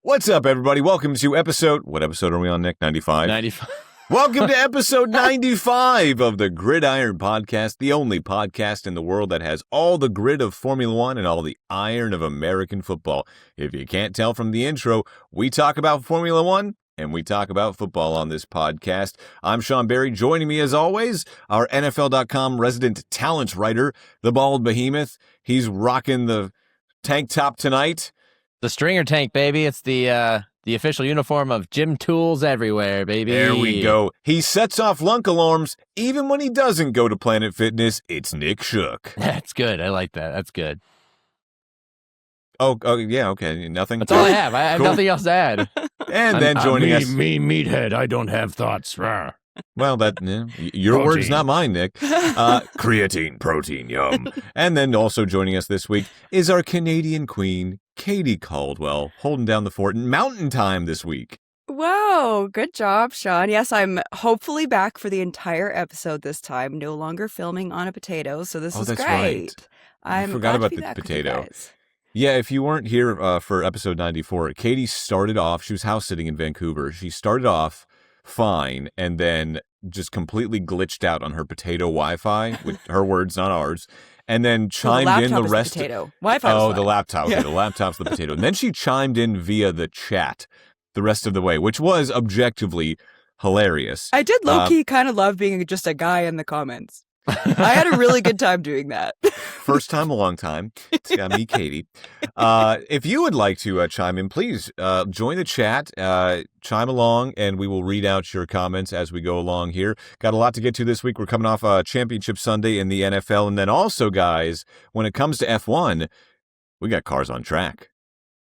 What's up, everybody? Welcome to what episode are we on, Nick? 95? 95. Welcome to episode 95 of the Gridiron Podcast, the only podcast in the world that has all the grit of Formula One and all the iron of American football. If you can't tell from the intro, we talk about Formula One and we talk about football on this podcast. I'm Sean Barie. Joining me, as always, our NFL.com resident talent writer, the bald behemoth. He's rocking the tank top tonight. The stringer tank, baby. It's the official uniform of Gym Tools Everywhere, baby. There we go. He sets off lunk alarms even when he doesn't go to Planet Fitness. It's Nick Shook. That's good. I like that. That's good. Oh, yeah, okay. Nothing? That's all I have. I have nothing else to add. And then joining us... Me, meathead, I don't have thoughts. Rawr. Well, your Protein. words, not mine, Nick. Creatine, protein, yum. And then also joining us this week is our Canadian queen, Katie Caldwell, holding down the fort in Mountain Time this week. Wow, good job, Sean. Yes, I'm hopefully back for the entire episode this time, no longer filming on a potato, so this is that's great. Right. I forgot about the potato. Yeah, if you weren't here for episode 94, Katie started off, she was house sitting in Vancouver. She started off fine and then just completely glitched out on her potato Wi-Fi, with her words, not ours, and then chimed in the rest. The potato. Wi-Fi was the fine. laptop. Yeah. Okay, the laptop's the potato. And then she chimed in via the chat the rest of the way, which was objectively hilarious. I did low-key kind of love being just a guy in the comments. I had a really good time doing that. First time, a long time. It's got me, Katie. If you would like to chime in, please join the chat, chime along, and we will read out your comments as we go along here. Got a lot to get to this week. We're coming off a championship Sunday in the NFL. And then also, guys, when it comes to F1, we got cars on track.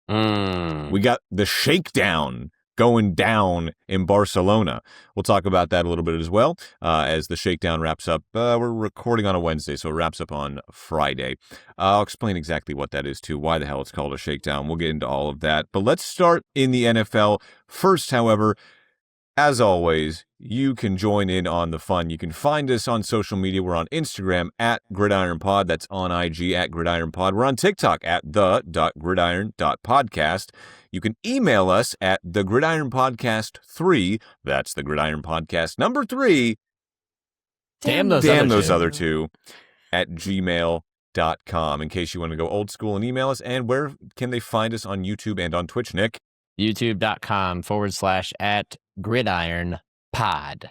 We got the shakedown going down in Barcelona. We'll talk about that a little bit as well as the shakedown wraps up. We're recording on a Wednesday, so it wraps up on Friday. I'll explain exactly what that is, too, why the hell it's called a shakedown. We'll get into all of that. But let's start in the NFL. First, however, as always, you can join in on the fun. You can find us on social media. We're on Instagram at GridironPod. That's on IG at GridironPod. We're on TikTok at the.gridiron.podcast. You can email us at thegridironpodcast3. That's the Gridiron Podcast number 3. Damn those other two at gmail.com in case you want to go old school and email us. And where can they find us on YouTube and on Twitch, Nick? YouTube.com/@GridironPod.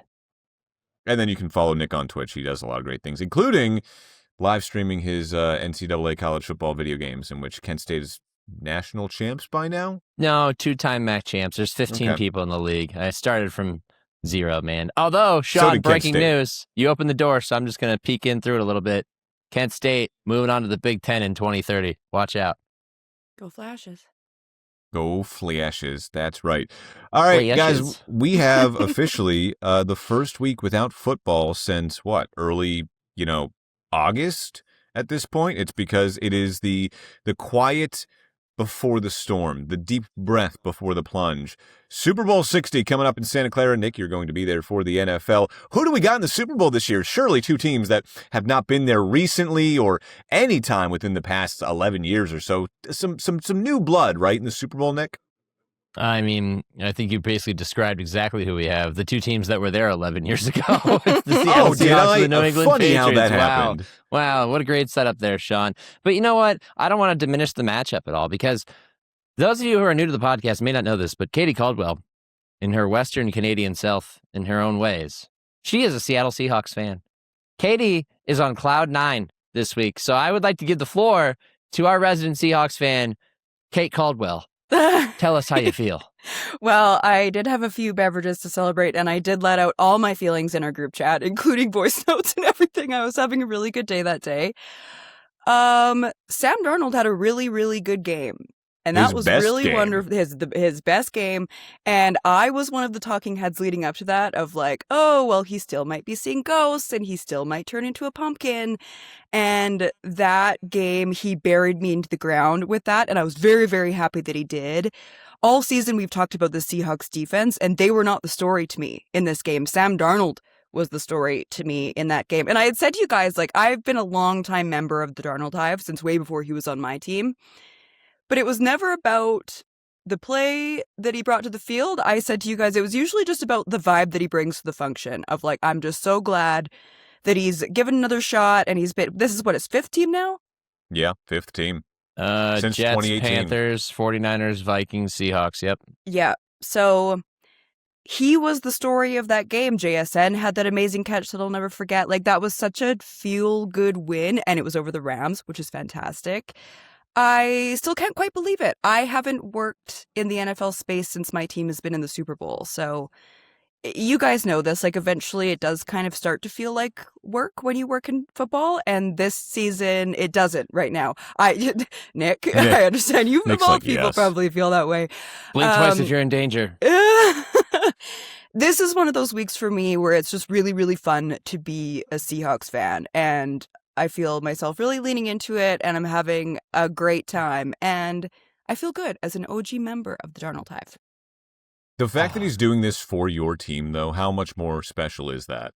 And then you can follow Nick on Twitch. He does a lot of great things, including live streaming his NCAA college football video games, in which Kent State is national champs by now. No, 2-time MAC champs. There's 15 people in the league. I started from 0, man. Although, Sean, breaking news. You opened the door, so I'm just going to peek in through it a little bit. Kent State moving on to the Big Ten in 2030. Watch out. Go Flashes. Go Flashes. That's right. All right, guys, we have officially the first week without football since what? Early, August at this point. It's because it is the quiet before the storm, the deep breath before the plunge. Super Bowl 60 coming up in Santa Clara. Nick, you're going to be there for the NFL. Who do we got in the Super Bowl this year? Surely two teams that have not been there recently or any time within the past 11 years or so. Some new blood, right, in the Super Bowl, Nick? I mean, I think you basically described exactly who we have. The two teams that were there 11 years ago. It's the Seattle Seahawks and the New England Funny Patriots. How that happened. Wow, what a great setup there, Sean. But you know what? I don't want to diminish the matchup at all because those of you who are new to the podcast may not know this, but Katie Caldwell, in her Western Canadian self, in her own ways, she is a Seattle Seahawks fan. Katie is on cloud 9 this week, so I would like to give the floor to our resident Seahawks fan, Kate Caldwell. Tell us how you feel. Well, I did have a few beverages to celebrate, and I did let out all my feelings in our group chat, including voice notes and everything. I was having a really good day that day. Sam Darnold had a really, really good game. And that was really wonderful. His best game. And I was one of the talking heads leading up to that of like, oh, well, he still might be seeing ghosts and he still might turn into a pumpkin. And that game, he buried me into the ground with that. And I was very, very happy that he did. All season, we've talked about the Seahawks defense, and they were not the story to me in this game. Sam Darnold was the story to me in that game. And I had said to you guys, like, I've been a longtime member of the DarnoldHive since way before he was on my team. But it was never about the play that he brought to the field, I said to you guys, it was usually just about the vibe that he brings to the function of like, I'm just so glad that he's given another shot and this is what, his 5th team now? Yeah, 5th team. Since Jets, 2018. Panthers, 49ers, Vikings, Seahawks. Yep. Yeah. So he was the story of that game. JSN had that amazing catch that I'll never forget. Like, that was such a feel-good win, and it was over the Rams, which is fantastic. I still can't quite believe it. I haven't worked in the NFL space since my team has been in the Super Bowl. So you guys know this. Like, eventually it does kind of start to feel like work when you work in football. And this season, it doesn't right now. Nick, I understand you of all people probably feel that way. Blink twice if you're in danger. This is one of those weeks for me where it's just really, really fun to be a Seahawks fan. And I feel myself really leaning into it, and I'm having a great time. And I feel good as an OG member of the DarnoldHive. The fact that he's doing this for your team, though, how much more special is that?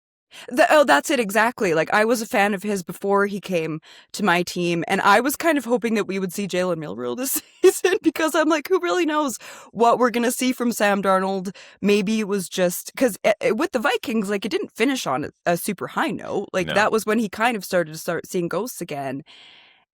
That's it exactly. Like, I was a fan of his before he came to my team, and I was kind of hoping that we would see Jalen Milroe this season because I'm like, who really knows what we're going to see from Sam Darnold? Maybe it was just because with the Vikings, like, it didn't finish on a super high note. Like, that was when he kind of started seeing ghosts again.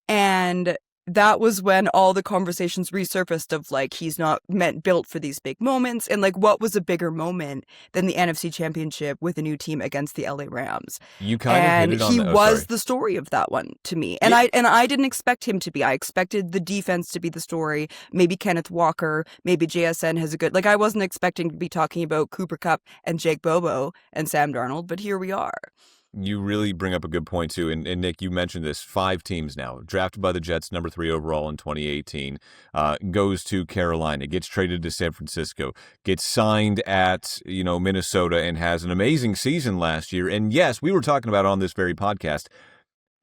And that was when all the conversations resurfaced of like, he's not built for these big moments. And like, what was a bigger moment than the NFC Championship with a new team against the LA Rams? You kind of hit it on he was the story of that one to me. And I didn't expect him to be. I expected the defense to be the story. Maybe Kenneth Walker, maybe JSN has a good, like, I wasn't expecting to be talking about Cooper Kupp and Jake Bobo and Sam Darnold, but here we are. You really bring up a good point, too. And Nick, you mentioned this. 5 teams now. Drafted by the Jets, number 3 overall in 2018. Goes to Carolina. Gets traded to San Francisco. Gets signed at, Minnesota and has an amazing season last year. And yes, we were talking about on this very podcast,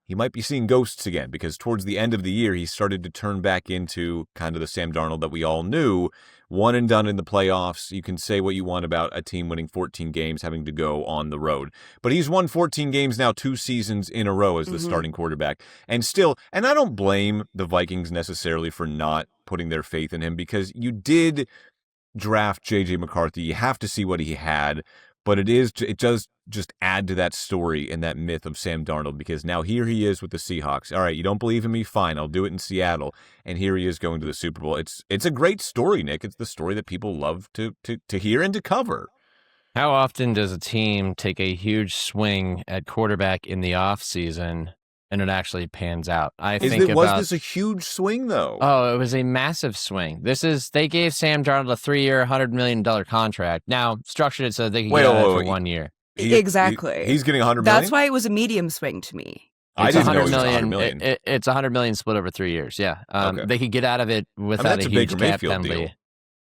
he might be seeing ghosts again because towards the end of the year, he started to turn back into kind of the Sam Darnold that we all knew. One and done in the playoffs. You can say what you want about a team winning 14 games, having to go on the road. But he's won 14 games now, 2 seasons in a row as the starting quarterback. And I don't blame the Vikings necessarily for not putting their faith in him because you did draft J.J. McCarthy. You have to see what he had. But it does just add to that story and that myth of Sam Darnold because now here he is with the Seahawks. All right, you don't believe in me? Fine, I'll do it in Seattle. And here he is going to the Super Bowl. It's a great story, Nick. It's the story that people love to hear and to cover. How often does a team take a huge swing at quarterback in the offseason and it actually pans out? Was this a huge swing, though? Oh, it was a massive swing. They gave Sam Darnold a 3-year, $100 million contract. Now, structured it so they could get it for 1 year. Exactly. He's getting $100 million? That's why it was a medium swing to me. It's $100 million. It's $100 million split over 3 years. Yeah. Okay. They could get out of it without a huge cap penalty. Deal.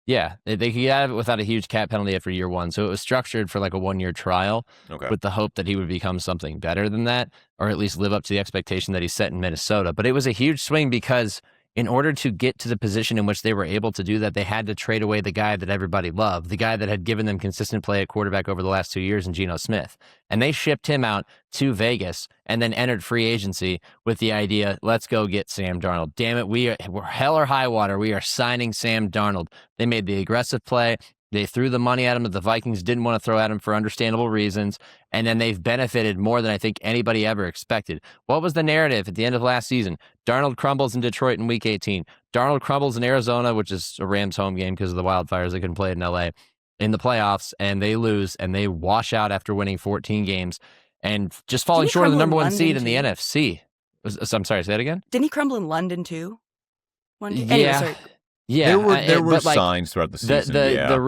Yeah, they could get out of it without a huge cap penalty after year 1. So it was structured for like a 1-year trial with the hope that he would become something better than that, or at least live up to the expectation that he set in Minnesota. But it was a huge swing because in order to get to the position in which they were able to do that, they had to trade away the guy that everybody loved, the guy that had given them consistent play at quarterback over the last 2 years in Geno Smith. And they shipped him out to Vegas and then entered free agency with the idea, let's go get Sam Darnold. Damn it, we're hell or high water. We are signing Sam Darnold. They made the aggressive play. They threw the money at him that the Vikings didn't want to throw at him for understandable reasons, and then they've benefited more than I think anybody ever expected. What was the narrative at the end of last season? Darnold crumbles in Detroit in Week 18. Darnold crumbles in Arizona, which is a Rams home game because of the wildfires. They couldn't play it in L.A. in the playoffs, and they lose, and they wash out after winning 14 games and just falling short of the number 1 seed in the NFC. I'm sorry, say that again? Didn't he crumble in London too? Yeah. Anyway, sorry. Yeah, there were signs throughout the season. The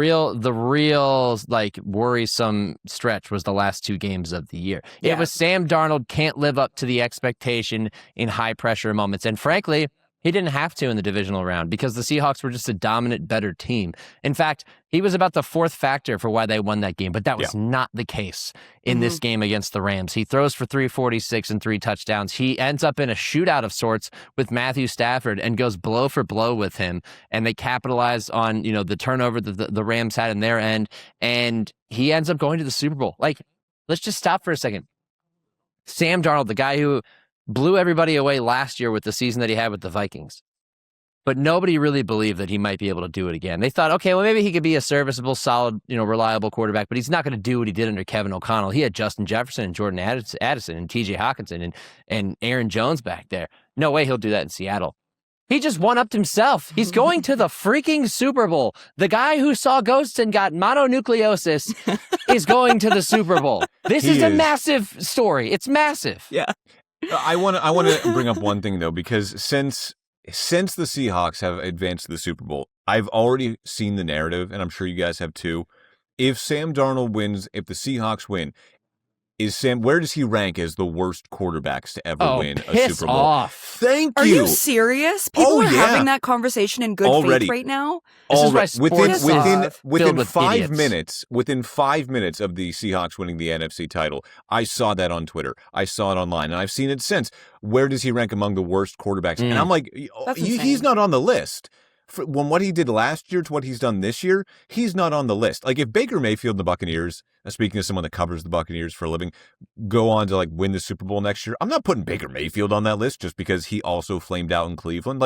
real like worrisome stretch was the last 2 games of the year. Yeah. It was Sam Darnold can't live up to the expectation in high pressure moments, and frankly, he didn't have to in the divisional round because the Seahawks were just a dominant, better team. In fact, he was about the 4th factor for why they won that game, but that was not the case in this game against the Rams. He throws for 346 and 3 touchdowns. He ends up in a shootout of sorts with Matthew Stafford and goes blow for blow with him, and they capitalize on the turnover that the Rams had in their end, and he ends up going to the Super Bowl. Like, let's just stop for a second. Sam Darnold, the guy who blew everybody away last year with the season that he had with the Vikings. but nobody really believed that he might be able to do it again. They thought, okay, well, maybe he could be a serviceable, solid, reliable quarterback, but he's not going to do what he did under Kevin O'Connell. He had Justin Jefferson and Jordan Addison and TJ Hawkinson and Aaron Jones back there. No way he'll do that in Seattle. He just one-upped himself. He's going to the freaking Super Bowl. The guy who saw ghosts and got mononucleosis is going to the Super Bowl. This is a massive story. It's massive. Yeah. I want to bring up one thing, though, because since the Seahawks have advanced to the Super Bowl, I've already seen the narrative, and I'm sure you guys have too. If Sam Darnold wins, if the Seahawks win, where does he rank as the worst quarterbacks to ever win a Super Bowl? Off. Thank you. Are you serious? People are having that conversation in good faith right now. This is why sports within 5 idiots. minutes, within 5 minutes of the Seahawks winning the NFC title, I saw that on Twitter. I saw it online, and I've seen it since. Where does he rank among the worst quarterbacks? And I'm like, he's not on the list. From what he did last year to what he's done this year, he's not on the list. Like, if Baker Mayfield and the Buccaneers, speaking of someone that covers the Buccaneers for a living, go on to win the Super Bowl next year, I'm not putting Baker Mayfield on that list just because he also flamed out in Cleveland.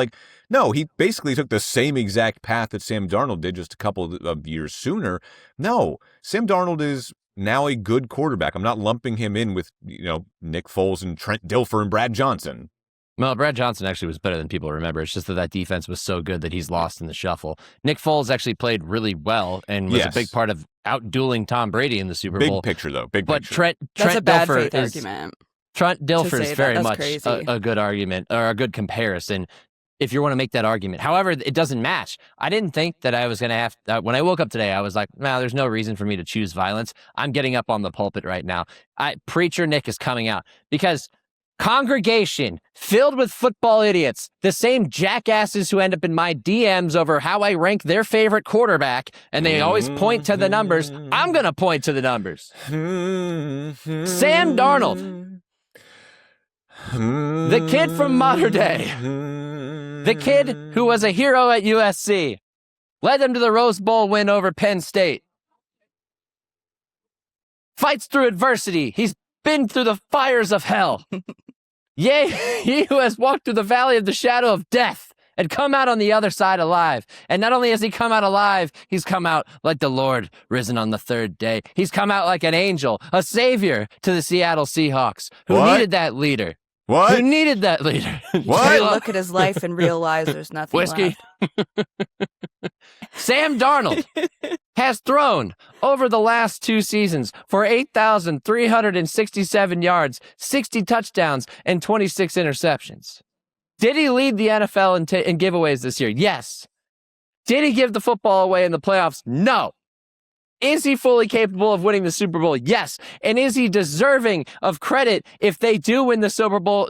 No, he basically took the same exact path that Sam Darnold did just a couple of years sooner. No, Sam Darnold is now a good quarterback. I'm not lumping him in with, Nick Foles and Trent Dilfer and Brad Johnson. Well, Brad Johnson actually was better than people remember. It's just that defense was so good that he's lost in the shuffle. Nick Foles actually played really well and was a big part of outdueling Tom Brady in the Super Bowl. Big picture, though. Big but picture. That's a bad Dilfer faith argument. Trent Dilfer is very much a good argument or a good comparison if you want to make that argument. However, it doesn't match. I didn't think that I was going to have when I woke up today, I was like, no, there's no reason for me to choose violence. I'm getting up on the pulpit right now. Preacher Nick is coming out because congregation filled with football idiots, the same jackasses who end up in my DMs over how I rank their favorite quarterback, and they always point to the numbers. I'm going to point to the numbers. Sam Darnold, the kid from Mater Dei, the kid who was a hero at USC, led them to the Rose Bowl win over Penn State, fights through adversity. He's been through the fires of hell. Yea, he who has walked through the valley of the shadow of death and come out on the other side alive. And not only has he come out alive, he's come out like the Lord risen on the third day. He's come out like an angel, a savior to the Seattle Seahawks, who needed that leader. What? Who needed that leader? What? Look at his life and realize there's nothing Whiskey. left. Sam Darnold has thrown over the last 2 seasons for 8,367 yards, 60 touchdowns, and 26 interceptions. Did he lead the NFL in giveaways this year? Yes. Did he give the football away in the playoffs? No. Is he fully capable of winning the Super Bowl? Yes. And is he deserving of credit if they do win the Super Bowl?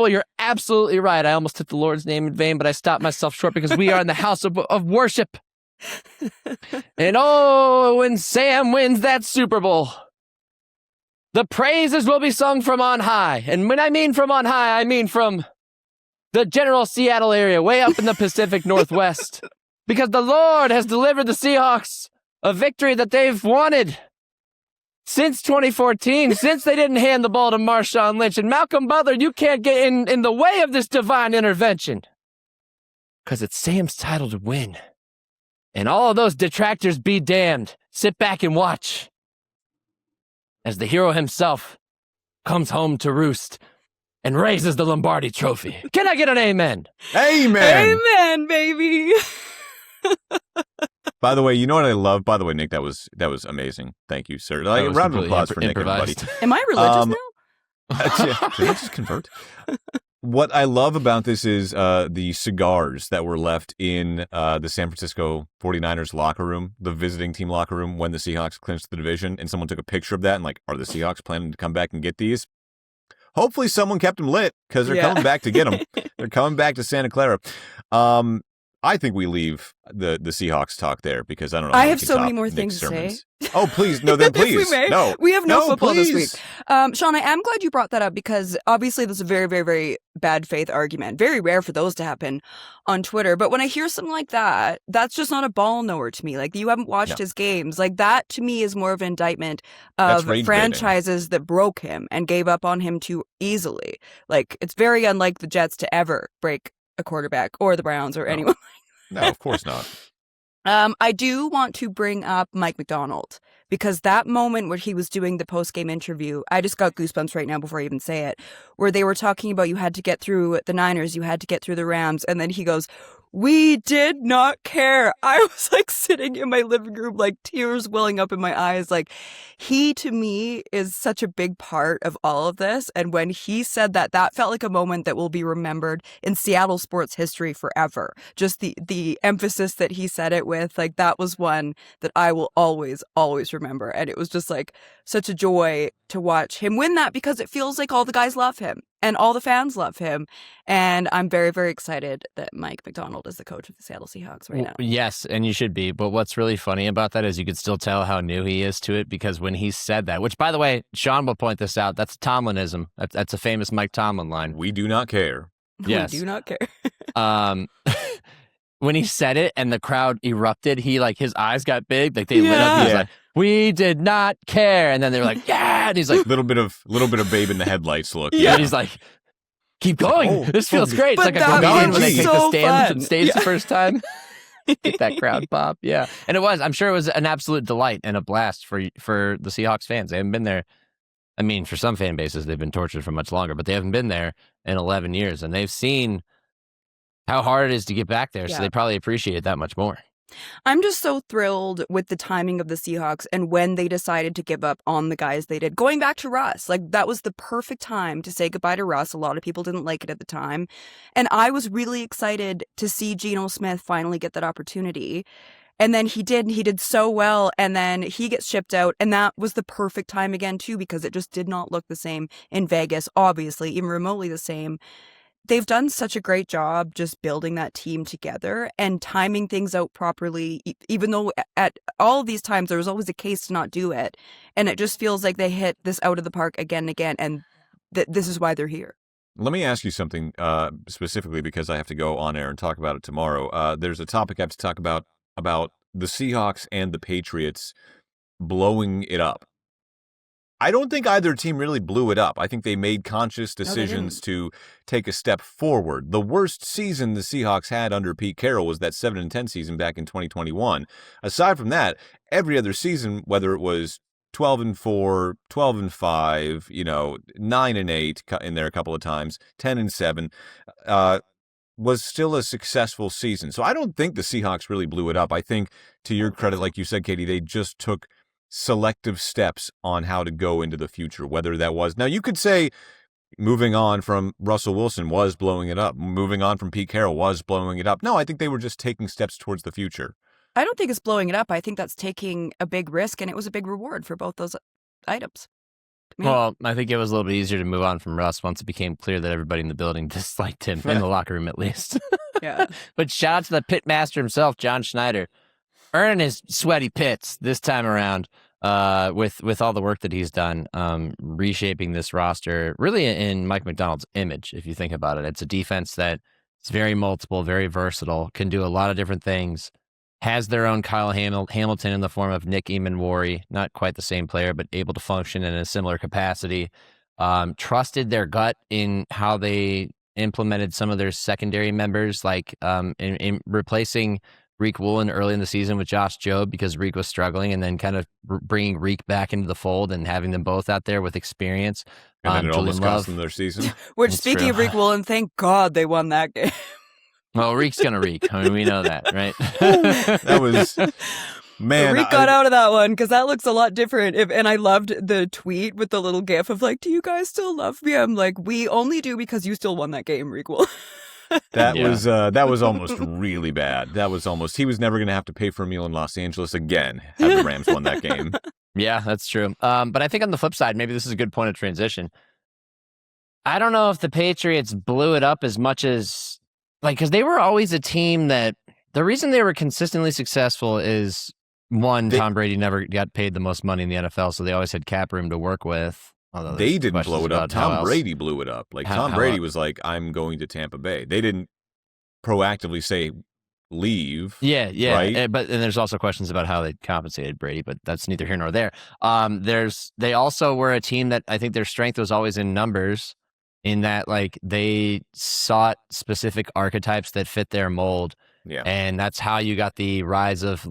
You're absolutely right. I almost took the Lord's name in vain, but I stopped myself short because we are in the house of worship. And when Sam wins that Super Bowl, the praises will be sung from on high. And when I mean from on high, I mean from the general Seattle area, way up in the Pacific Northwest. Because the Lord has delivered the Seahawks a victory that they've wanted since 2014, since they didn't hand the ball to Marshawn Lynch. And Malcolm Butler, you can't get in the way of this divine intervention. Because it's Sam's title to win. And all of those detractors be damned. Sit back and watch as the hero himself comes home to roost and raises the Lombardi trophy. Can I get an amen? Amen. Amen, baby. By the way, you know what I love? By the way, Nick, that was amazing. Thank you, sir. A round of applause for Nick, everybody. Am I religious now? Did I just convert? What I love about this is the cigars that were left in the San Francisco 49ers locker room, the visiting team locker room, when the Seahawks clinched the division, and someone took a picture of that and are the Seahawks planning to come back and get these? Hopefully someone kept them lit because they're coming back to get them. They're coming back to Santa Clara. I think we leave the Seahawks talk there because I don't know. I have so many more things to say. Oh, please. No, then please. If we may. No. We have no football please. this week. Sean, I am glad you brought that up because obviously this is a very, very, very bad faith argument. Very rare for those to happen on Twitter. But when I hear something like that, that's just not a ball knower to me. You haven't watched his games. That to me is more of an indictment of franchises that broke him and gave up on him too easily. It's very unlike the Jets to ever break a quarterback or the Browns or anyone. No, of course not. I do want to bring up Mike Macdonald, because that moment where he was doing the post-game interview, I just got goosebumps right now before I even say it, where they were talking about you had to get through the Niners, you had to get through the Rams, and then he goes, "We did not care." I was like sitting in my living room, like tears welling up in my eyes. Like, he to me is such a big part of all of this. And when he said that, that felt like a moment that will be remembered in Seattle sports history forever. Just the emphasis that he said it with, like, that was one that I will always, always remember. And it was just like such a joy to watch him win that, because it feels like all the guys love him and all the fans love him. And I'm very, very excited that Mike Macdonald is the coach of the Seattle Seahawks right now. Yes, and you should be. But what's really funny about that is you could still tell how new he is to it, because when he said that, which, by the way, Sean will point this out, that's Tomlinism. That's a famous Mike Tomlin line. We do not care. Yes. We do not care. When he said it and the crowd erupted, he, like, his eyes got big, like they lit up. He was like, "We did not care," and then they were like, "Yeah," and he's like, little bit of babe in the headlights look. and he's like, "Keep going. This feels great." It's But like a that comedian was when they take so the fun. stage the first time. Get that crowd pop, yeah. And it was. I'm sure it was an absolute delight and a blast for the Seahawks fans. They haven't been there. I mean, for some fan bases, they've been tortured for much longer, but they haven't been there in 11 years, and they've seen how hard it is to get back there. So they probably appreciate it that much more. I'm just so thrilled with the timing of the Seahawks and when they decided to give up on the guys they did. Going back to Russ, like, that was the perfect time to say goodbye to Russ. A lot of people didn't like it at the time. And I was really excited to see Geno Smith finally get that opportunity. And then he did so well. And then he gets shipped out. And that was the perfect time again, too, because it just did not look the same in Vegas, obviously, even remotely the same. They've done such a great job just building that team together and timing things out properly, even though at all of these times there was always a case to not do it. And it just feels like they hit this out of the park again and again, and this is why they're here. Let me ask you something specifically, because I have to go on air and talk about it tomorrow. There's a topic I have to talk about the Seahawks and the Patriots blowing it up. I don't think either team really blew it up. I think they made conscious decisions to take a step forward. The worst season the Seahawks had under Pete Carroll was that 7-10 season back in 2021. Aside from that, every other season, whether it was 12-4, 12-5, 9-8 in there a couple of times, 10-7, was still a successful season. So I don't think the Seahawks really blew it up. I think, to your credit, like you said, Katie, they just took selective steps on how to go into the future, whether that was, now you could say moving on from Russell Wilson was blowing it up, moving on from Pete Carroll was blowing it up. No, I think they were just taking steps towards the future. I don't think it's blowing it up. I think that's taking a big risk, and it was a big reward for both those items. Well, I think it was a little bit easier to move on from Russ once it became clear that everybody in the building disliked him, in the locker room at least. Yeah. But shout out to the pit master himself, John Schneider, earning his sweaty pits this time around with all the work that he's done, reshaping this roster, really in Mike Macdonald's image, if you think about it. It's a defense that is very multiple, very versatile, can do a lot of different things, has their own Kyle Hamilton in the form of Nick Eamon-Warry, not quite the same player, but able to function in a similar capacity, trusted their gut in how they implemented some of their secondary members, like in replacing Reek Woolen early in the season with Josh Jobe because Reek was struggling, and then kind of bringing Reek back into the fold and having them both out there with experience. And then it Julian almost cost them their season. Which, That's speaking true. of Reek Woolen, thank God they won that game. Well, Reek's going to Reek. I mean, we know that, right? That was, man. Reek got out of that one because that looks a lot different. And I loved the tweet with the little gif of like, "Do you guys still love me?" I'm like, "We only do because you still won that game, Reek Woolen." That was almost really bad. That was almost, he was never going to have to pay for a meal in Los Angeles again had the Rams won that game. Yeah, that's true. But I think on the flip side, maybe this is a good point of transition. I don't know if the Patriots blew it up as much as, like, because they were always a team that, the reason they were consistently successful is, one, Tom Brady never got paid the most money in the NFL, so they always had cap room to work with. They didn't blow it up. about how Tom else. Brady blew it up. Like, Tom How Brady else? was like, "I'm going to Tampa Bay." They didn't proactively say leave. Yeah, Right? But and there's also questions about how they compensated Brady, but that's neither here nor there. They also were a team that I think their strength was always in numbers. in that like they sought specific archetypes that fit their mold. Yeah. And that's how you got the rise of,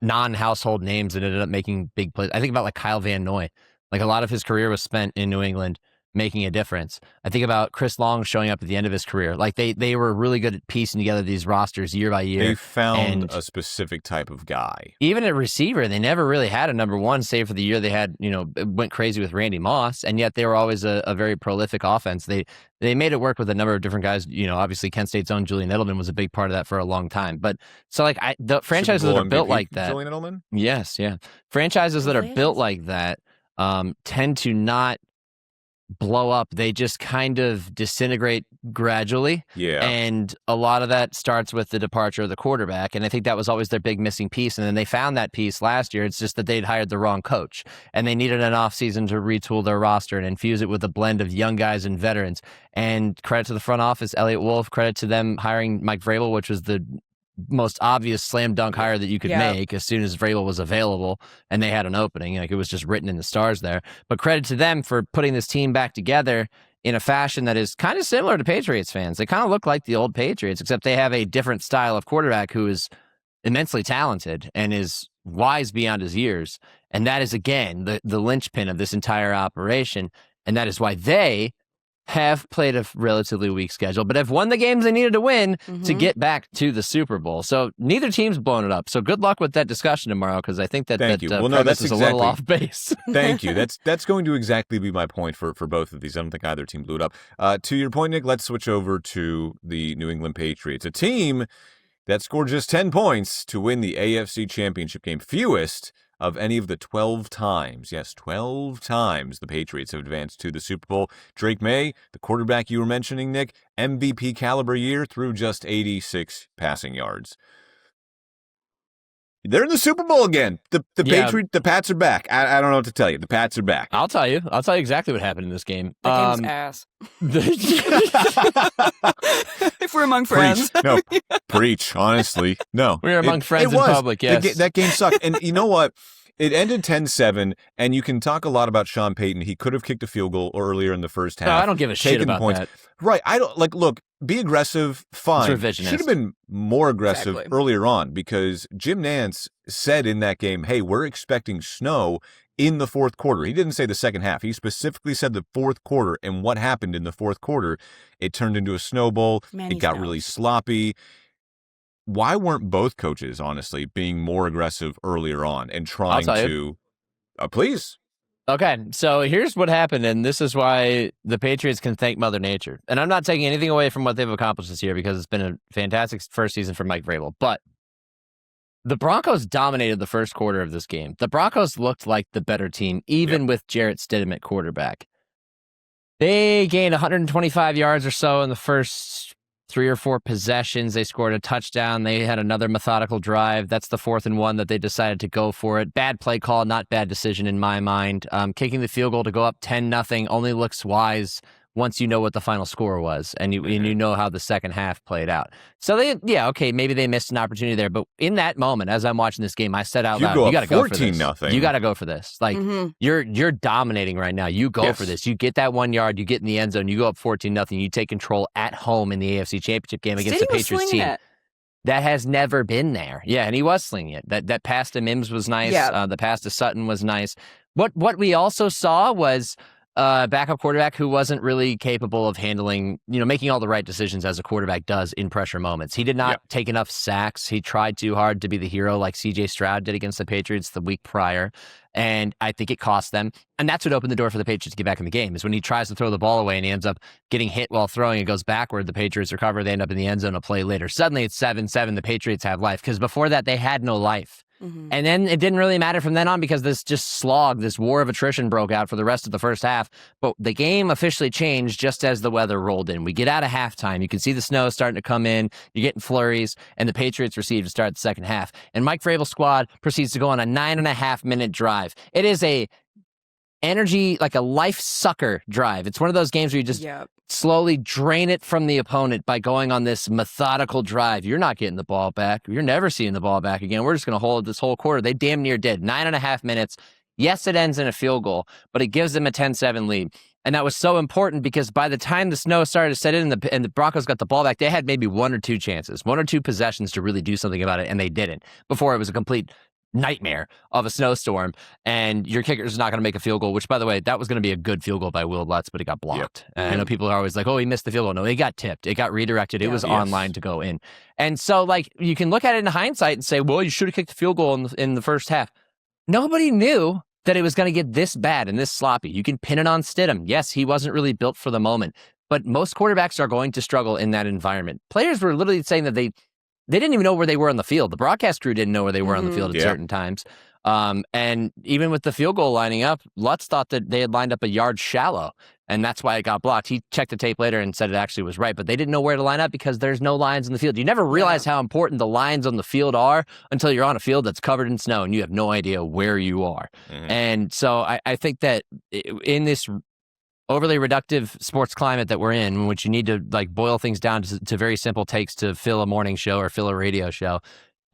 non-household names that ended up making big plays. I think about like Kyle Van Noy. Like a lot of his career was spent in New England making a difference. I think about Chris Long showing up at the end of his career. Like they were really good at piecing together these rosters year by year. They found a specific type of guy. Even at receiver, they never really had a number one, save for the year they had, went crazy with Randy Moss, and yet they were always a very prolific offense. They made it work with a number of different guys. Obviously Kent State's own Julian Edelman was a big part of that for a long time. But so like the franchises that are built like that. Julian Edelman? Yes, yeah. Franchises that are built like that tend to not blow up. They just kind of disintegrate gradually. Yeah. And a lot of that starts with the departure of the quarterback. And I think that was always their big missing piece. And then they found that piece last year. It's just that they'd hired the wrong coach and they needed an offseason to retool their roster and infuse it with a blend of young guys and veterans. And credit to the front office, Elliott Wolf, credit to them hiring Mike Vrabel, which was the most obvious slam dunk hire that you could make as soon as Vrabel was available and they had an opening. Like it was just written in the stars there. But credit to them for putting this team back together in a fashion that is kind of similar to Patriots fans. They kind of look like the old Patriots, except they have a different style of quarterback who is immensely talented and is wise beyond his years. And that is, again, the linchpin of this entire operation. And that is why they have played a relatively weak schedule, but have won the games they needed to win to get back to the Super Bowl. So neither team's blown it up. So good luck with that discussion tomorrow, because I think that Thank you. Well, that's a little off base. Thank you. That's going to exactly be my point for both of these. I don't think either team blew it up. To your point, Nick, let's switch over to the New England Patriots, a team that scored just 10 points to win the AFC Championship game, fewest of any of the 12 times, yes, 12 times the Patriots have advanced to the Super Bowl. Drake May, the quarterback you were mentioning, Nick, MVP caliber year, threw just 86 passing yards. They're in the Super Bowl again. The Pats are back. I don't know what to tell you. The Pats are back. I'll tell you exactly what happened in this game. The game's ass. If we're among friends. Preach. No, preach, honestly. No. We're among friends in public, yes. That game sucked. And you know what? It ended 10-7, and you can talk a lot about Sean Payton. He could have kicked a field goal earlier in the first half. No, I don't give a shit about that. Right. I don't look, be aggressive, fine. It's revisionist. Should have been more aggressive earlier on, because Jim Nantz said in that game, hey, we're expecting snow in the fourth quarter. He didn't say the second half. He specifically said the fourth quarter, and what happened in the fourth quarter? It turned into a snowball. It got really sloppy. Why weren't both coaches, honestly, being more aggressive earlier on and trying to... please. Okay, so here's what happened, and this is why the Patriots can thank Mother Nature. And I'm not taking anything away from what they've accomplished this year, because it's been a fantastic first season for Mike Vrabel. But the Broncos dominated the first quarter of this game. The Broncos looked like the better team, even with Jarrett Stidham at quarterback. They gained 125 yards or so in the first 3 or 4 possessions. They scored a touchdown. They had another methodical drive. That's the 4th and 1 that they decided to go for it. Bad play call, not bad decision in my mind. Kicking the field goal to go up 10-0 only looks wise once you know what the final score was and you know how the second half played out. So maybe they missed an opportunity there, but in that moment, as I'm watching this game, I said out loud, you got to go for this. 14-0. You got to go for this. Like you're dominating right now. You go for this. You get that 1 yard, you get in the end zone, you go up 14-0, you take control at home in the AFC Championship game against the Patriots team. That has never been there. Yeah, and he was slinging it. That pass to Mims was nice. The pass to Sutton was nice. What we also saw was backup quarterback who wasn't really capable of handling, making all the right decisions as a quarterback does in pressure moments. He did not take enough sacks. He tried too hard to be the hero like C.J. Stroud did against the Patriots the week prior, and I think it cost them. And that's what opened the door for the Patriots to get back in the game, is when he tries to throw the ball away and he ends up getting hit while throwing. It goes backward. The Patriots recover. They end up in the end zone a play later. Suddenly it's 7-7. The Patriots have life, because before that they had no life. And then it didn't really matter from then on, because this war of attrition broke out for the rest of the first half. But the game officially changed just as the weather rolled in. We get out of halftime. You can see the snow starting to come in. You're getting flurries, and the Patriots receive to start the second half. And Mike Vrabel's squad proceeds to go on a 9.5-minute drive. It is a life sucker drive. It's one of those games where you just slowly drain it from the opponent by going on this methodical drive. You're not getting the ball back. You're never seeing the ball back again. We're just going to hold this whole quarter. They damn near did. 9.5 minutes. Yes, it ends in a field goal, but it gives them a 10-7 lead. And that was so important because by the time the snow started to set in and the Broncos got the ball back, they had maybe 1 or 2 chances, 1 or 2 possessions to really do something about it, and they didn't before it was a complete nightmare of a snowstorm, and your kicker is not going to make a field goal, which, by the way, that was going to be a good field goal by Will Lutz, but it got blocked. Yep. And I know people are always like, oh, he missed the field goal. No, it got tipped. It got redirected. It was on line to go in. And so, like, you can look at it in hindsight and say, well, you should have kicked the field goal in the first half. Nobody knew that it was going to get this bad and this sloppy. You can pin it on Stidham. Yes, he wasn't really built for the moment, but most quarterbacks are going to struggle in that environment. Players were literally saying that they didn't even know where they were on the field. The broadcast crew didn't know where they were on the field at certain times. And even with the field goal lining up, Lutz thought that they had lined up a yard shallow, and that's why it got blocked. He checked the tape later and said it actually was right, but they didn't know where to line up because there's no lines in the field. You never realize how important the lines on the field are until you're on a field that's covered in snow and you have no idea where you are. And so I think that in this overly reductive sports climate that we're in which you need to like boil things down to very simple takes to fill a morning show or fill a radio show,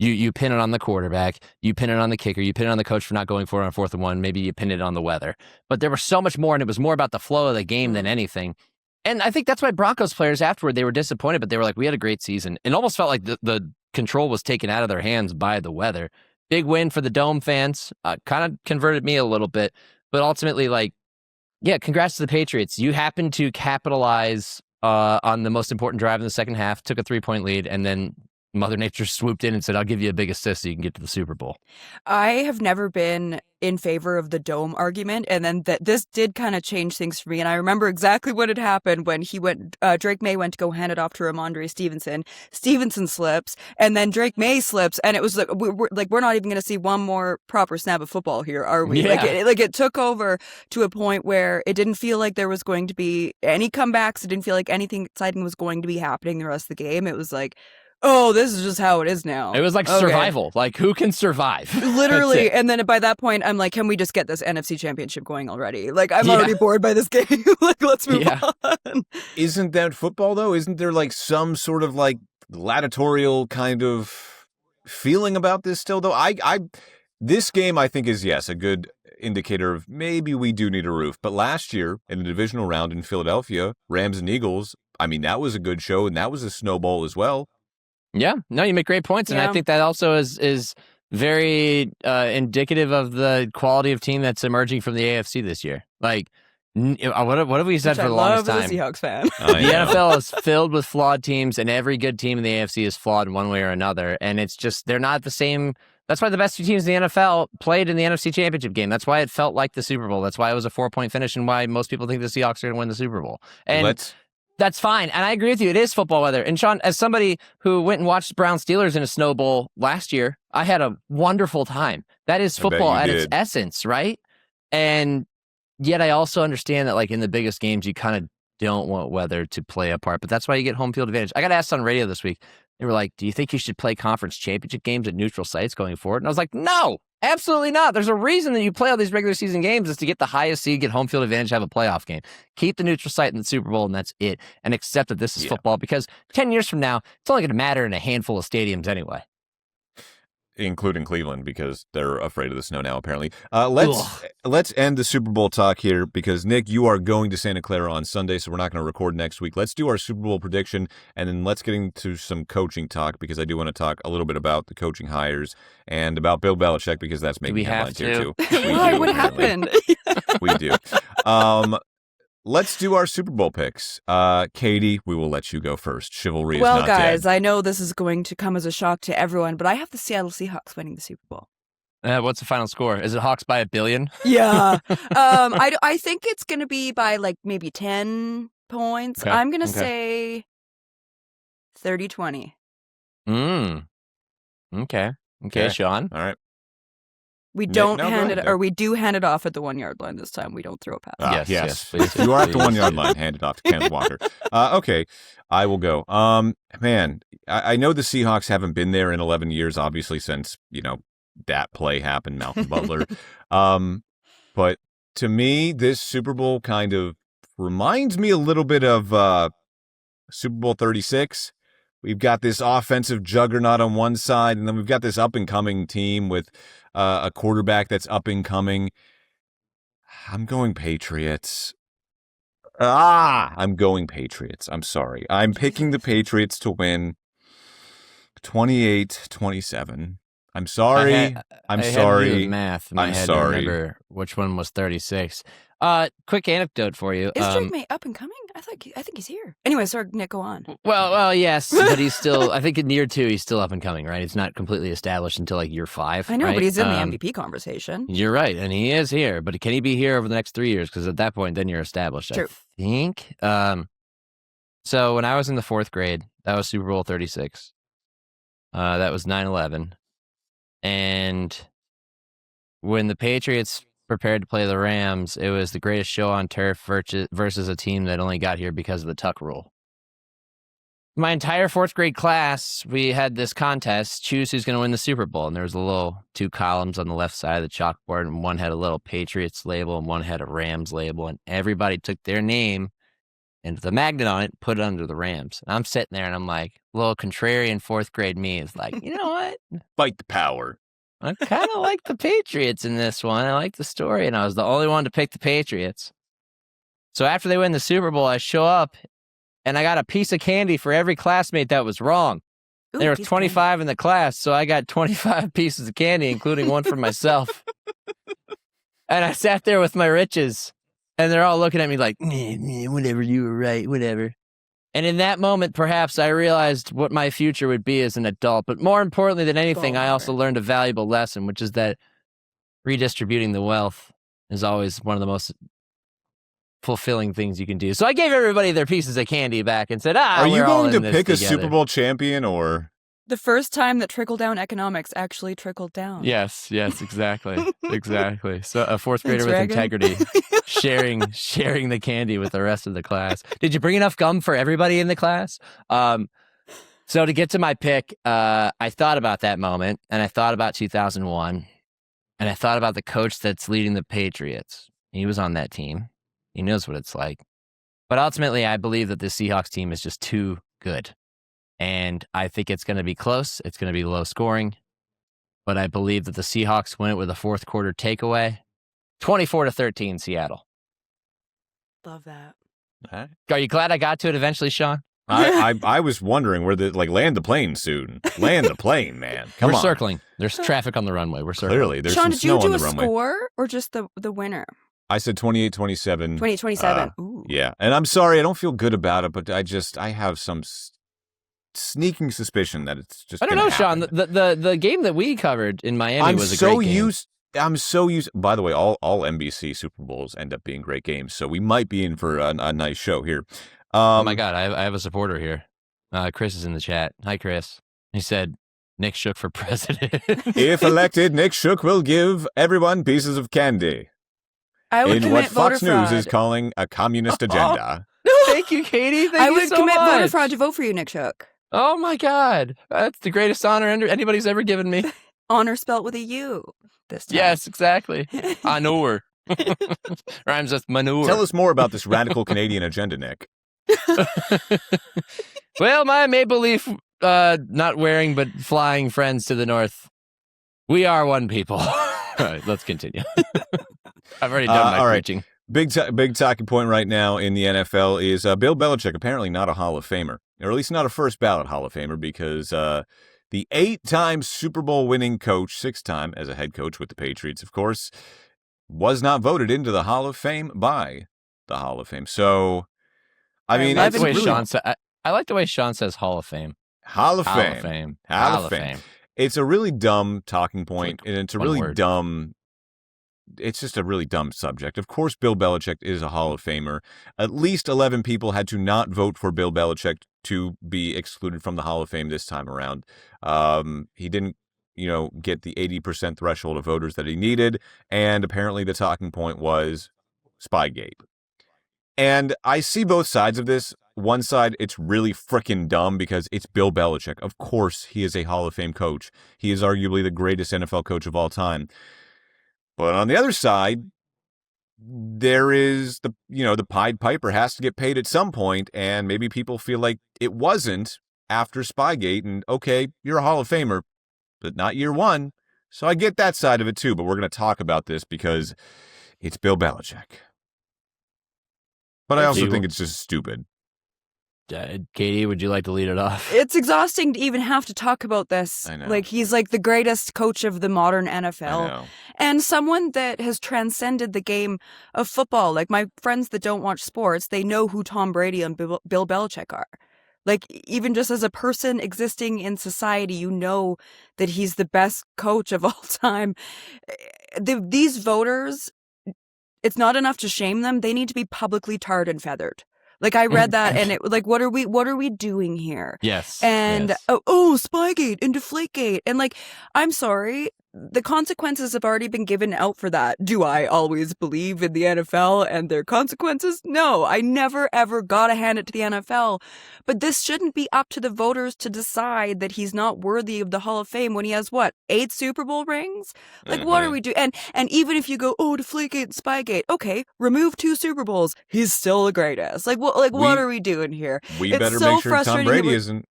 you pin it on the quarterback, you pin it on the kicker, you pin it on the coach for not going for it on 4th and 1, maybe you pin it on the weather. But there was so much more, and it was more about the flow of the game than anything. And I think that's why Broncos players afterward, they were disappointed, but they were like, we had a great season. It almost felt like the control was taken out of their hands by the weather. Big win for the Dome fans, kind of converted me a little bit, but ultimately, like, yeah, congrats to the Patriots. You happened to capitalize on the most important drive in the second half, took a 3-point lead, and then Mother Nature swooped in and said, I'll give you a big assist so you can get to the Super Bowl. I have never been in favor of the dome argument, and then this did kind of change things for me. And I remember exactly what had happened when Drake May went to go hand it off to Ramondre Stevenson. Stevenson slips, and then Drake May slips, and it was like we're not even going to see one more proper snap of football here, are we? Yeah. It took over to a point where it didn't feel like there was going to be any comebacks. It didn't feel like anything exciting was going to be happening the rest of the game. It was like, oh, this is just how it is now. It was like survival. Like, who can survive? Literally. And then by that point, I'm like, can we just get this NFC Championship going already? Like, I'm already bored by this game. Like, let's move on. Isn't that football, though? Isn't there, like, some sort of, like, gladiatorial kind of feeling about this still, though? This game, I think, is, yes, a good indicator of maybe we do need a roof. But last year, in the divisional round in Philadelphia, Rams and Eagles, I mean, that was a good show, and that was a snowball as well. Yeah, no, you make great points, and I think that also is very indicative of the quality of team that's emerging from the AFC this year. Like, what have we said for the longest time? As a Seahawks fan. The NFL is filled with flawed teams, and every good team in the AFC is flawed in one way or another. And it's just they're not the same. That's why the best 2 teams in the NFL played in the NFC Championship game. That's why it felt like the Super Bowl. That's why it was a 4-point finish, and why most people think the Seahawks are going to win the Super Bowl. And that's fine. And I agree with you. It is football weather. And Sean, as somebody who went and watched Browns Steelers in a snow bowl last year, I had a wonderful time. That is football at its essence, right? And yet I also understand that, like, in the biggest games, you kind of don't want weather to play a part. But that's why you get home field advantage. I got asked on radio this week. They were like, do you think you should play conference championship games at neutral sites going forward? And I was like, no. Absolutely not. There's a reason that you play all these regular season games is to get the highest seed, get home field advantage, have a playoff game. Keep the neutral site in the Super Bowl, and that's it. And accept that this is football, because 10 years from now, it's only going to matter in a handful of stadiums anyway. Including Cleveland, because they're afraid of the snow now, apparently. Let's end the Super Bowl talk here, because, Nick, you are going to Santa Clara on Sunday, so we're not going to record next week. Let's do our Super Bowl prediction, and then let's get into some coaching talk, because I do want to talk a little bit about the coaching hires and about Bill Belichick, because that's making headlines here, too. Why? What happened? We do. Let's do our Super Bowl picks. Katie, we will let you go first. Chivalry is not dead. Well, guys, I know this is going to come as a shock to everyone, but I have the Seattle Seahawks winning the Super Bowl. What's the final score? Is it Hawks by 1 billion? Yeah. I think it's going to be by like maybe 10 points. Okay. I'm going to say 30-20. Okay, Sean. All right. We don't hand it, or we do hand it off at the 1 yard line this time. We don't throw a pass. Yes. Please. You are at the 1 yard line. Hand it off to Kenneth Walker. Okay, I will go. Man, I know the Seahawks haven't been there in 11 years, obviously, since, that play happened, Malcolm Butler. But to me, this Super Bowl kind of reminds me a little bit of Super Bowl 36. We've got this offensive juggernaut on one side, and then we've got this up-and-coming team with a quarterback that's up-and-coming. I'm going Patriots. I'm going Patriots. I'm sorry. I'm picking the Patriots to win 28-27. I'm sorry. I had to do the math in my head to remember which one was 36. Quick anecdote for you. Is Drake May up and coming? I think he's here. Anyway, sorry, Nick, go on. Well, yes, but he's still. I think in year 2 he's still up and coming, right? He's not completely established until like year 5. I know, right? but he's in the MVP conversation. You're right, and he is here. But can he be here over the next 3 years? Because at that point, then you're established. True. I think. So when I was in the 4th grade, that was Super Bowl 36. That was 9/11, and when the Patriots prepared to play the Rams, it was the greatest show on turf versus a team that only got here because of the tuck rule. My entire 4th grade class, we had this contest, choose who's going to win the Super Bowl. And there was a little 2 columns on the left side of the chalkboard, and one had a little Patriots label and one had a Rams label. And everybody took their name and the magnet on it, put it under the Rams. And I'm sitting there and I'm like, little contrarian 4th grade me is like, you know what? Fight the power. I kind of like the Patriots in this one. I like the story, and I was the only one to pick the Patriots. So after they win the Super Bowl, I show up, and I got a piece of candy for every classmate that was wrong. Ooh, there was 25 in the class, so I got 25 pieces of candy, including one for myself. And I sat there with my riches, and they're all looking at me like, whatever, you were right, whatever. And in that moment, perhaps I realized what my future would be as an adult. But more importantly than anything, I also learned a valuable lesson, which is that redistributing the wealth is always one of the most fulfilling things you can do. So I gave everybody their pieces of candy back and said, Are you going to pick a together. Super Bowl champion or? The first time that trickle-down economics actually trickled down. Yes, exactly. Exactly. So a 4th grader Thanks, with integrity sharing the candy with the rest of the class. Did you bring enough gum for everybody in the class? So to get to my pick, I thought about that moment, and I thought about 2001, and I thought about the coach that's leading the Patriots. He was on that team. He knows what it's like. But ultimately, I believe that the Seahawks team is just too good. And I think it's going to be close. It's going to be low scoring. But I believe that the Seahawks win it with a 4th quarter takeaway. 24-13 Seattle. Love that. Huh? Are you glad I got to it eventually, Sean? I was wondering where land the plane soon. Land the plane, man. Come We're on. circling. There's traffic on the runway. We're circling. Clearly, there's Sean, some did snow you do on a the runway. score or just the winner? I said 28-27. 28-27. Ooh. Yeah, and I'm sorry, I don't feel good about it, but I have some sneaking suspicion that it's just. I don't know, happen. Sean. The game that we covered in Miami was a great game. I'm so used. By the way, all NBC Super Bowls end up being great games, so we might be in for a nice show here. Oh my God, I have a supporter here. Chris is in the chat. Hi, Chris. He said Nick Shook for president. If elected, Nick Shook will give everyone pieces of candy. I would in commit what Fox voter News fraud. is calling a communist agenda. Thank you, Katie. Thank I you would so commit voter much. fraud to vote for you, Nick Shook. Oh my God, that's the greatest honor anybody's ever given me. Honor spelt with a U this time. Yes, exactly. Honor rhymes with manure. Tell us more about this radical Canadian agenda, Nick. Well, my Maple Leaf not wearing but flying friends to the north. We are one people. All right, let's continue. I've already done my preaching. Big talking point right now in the NFL is Bill Belichick, apparently not a Hall of Famer, or at least not a first ballot Hall of Famer, because the 8-time Super Bowl winning coach, 6-time as a head coach with the Patriots, of course, was not voted into the Hall of Fame by the Hall of Fame. So, I mean, I like it's the way really, Sean I like the way Sean says Hall of Fame. Hall of Hall Fame. of Fame. Hall of Fame. It's a really dumb talking point, and it's a one really word. dumb. It's just a really dumb subject. Of course, Bill Belichick is a Hall of Famer. At least 11 people had to not vote for Bill Belichick to be excluded from the Hall of Fame this time around. He didn't, get the 80% threshold of voters that he needed, and apparently the talking point was Spygate. And I see both sides of this. One side, it's really freaking dumb because it's Bill Belichick. Of course, he is a Hall of Fame coach. He is arguably the greatest NFL coach of all time. But on the other side, there is the Pied Piper has to get paid at some point, and maybe people feel like it wasn't after Spygate, and okay, you're a Hall of Famer, but not year one. So I get that side of it too, but we're going to talk about this because it's Bill Belichick. But I also You- think it's just stupid. Katie, would you like to lead it off? It's exhausting to even have to talk about this. I know. Like, he's like the greatest coach of the modern I NFL. know. And someone that has transcended the game of football. Like, my friends that don't watch sports, they know who Tom Brady and Bill Belichick are. Like, even just as a person existing in society, you know that he's the best coach of all time. These voters, it's not enough to shame them. They need to be publicly tarred and feathered. Like, I read that and it was like, what are we doing here? Yes. And yes. Spygate and Deflategate. And like, I'm sorry, the consequences have already been given out for that. Do I always believe in the NFL and their consequences? No, I never ever gotta hand it to the NFL. But this shouldn't be up to the voters to decide that he's not worthy of the Hall of Fame when he has 8 Super Bowl rings? Like, what are we doing? And even if you go, Deflategate and Spygate, okay, remove 2 Super Bowls, he's still the greatest. Like, what are we doing here? We It's better so make sure Tom frustrating that Brady we're- isn't.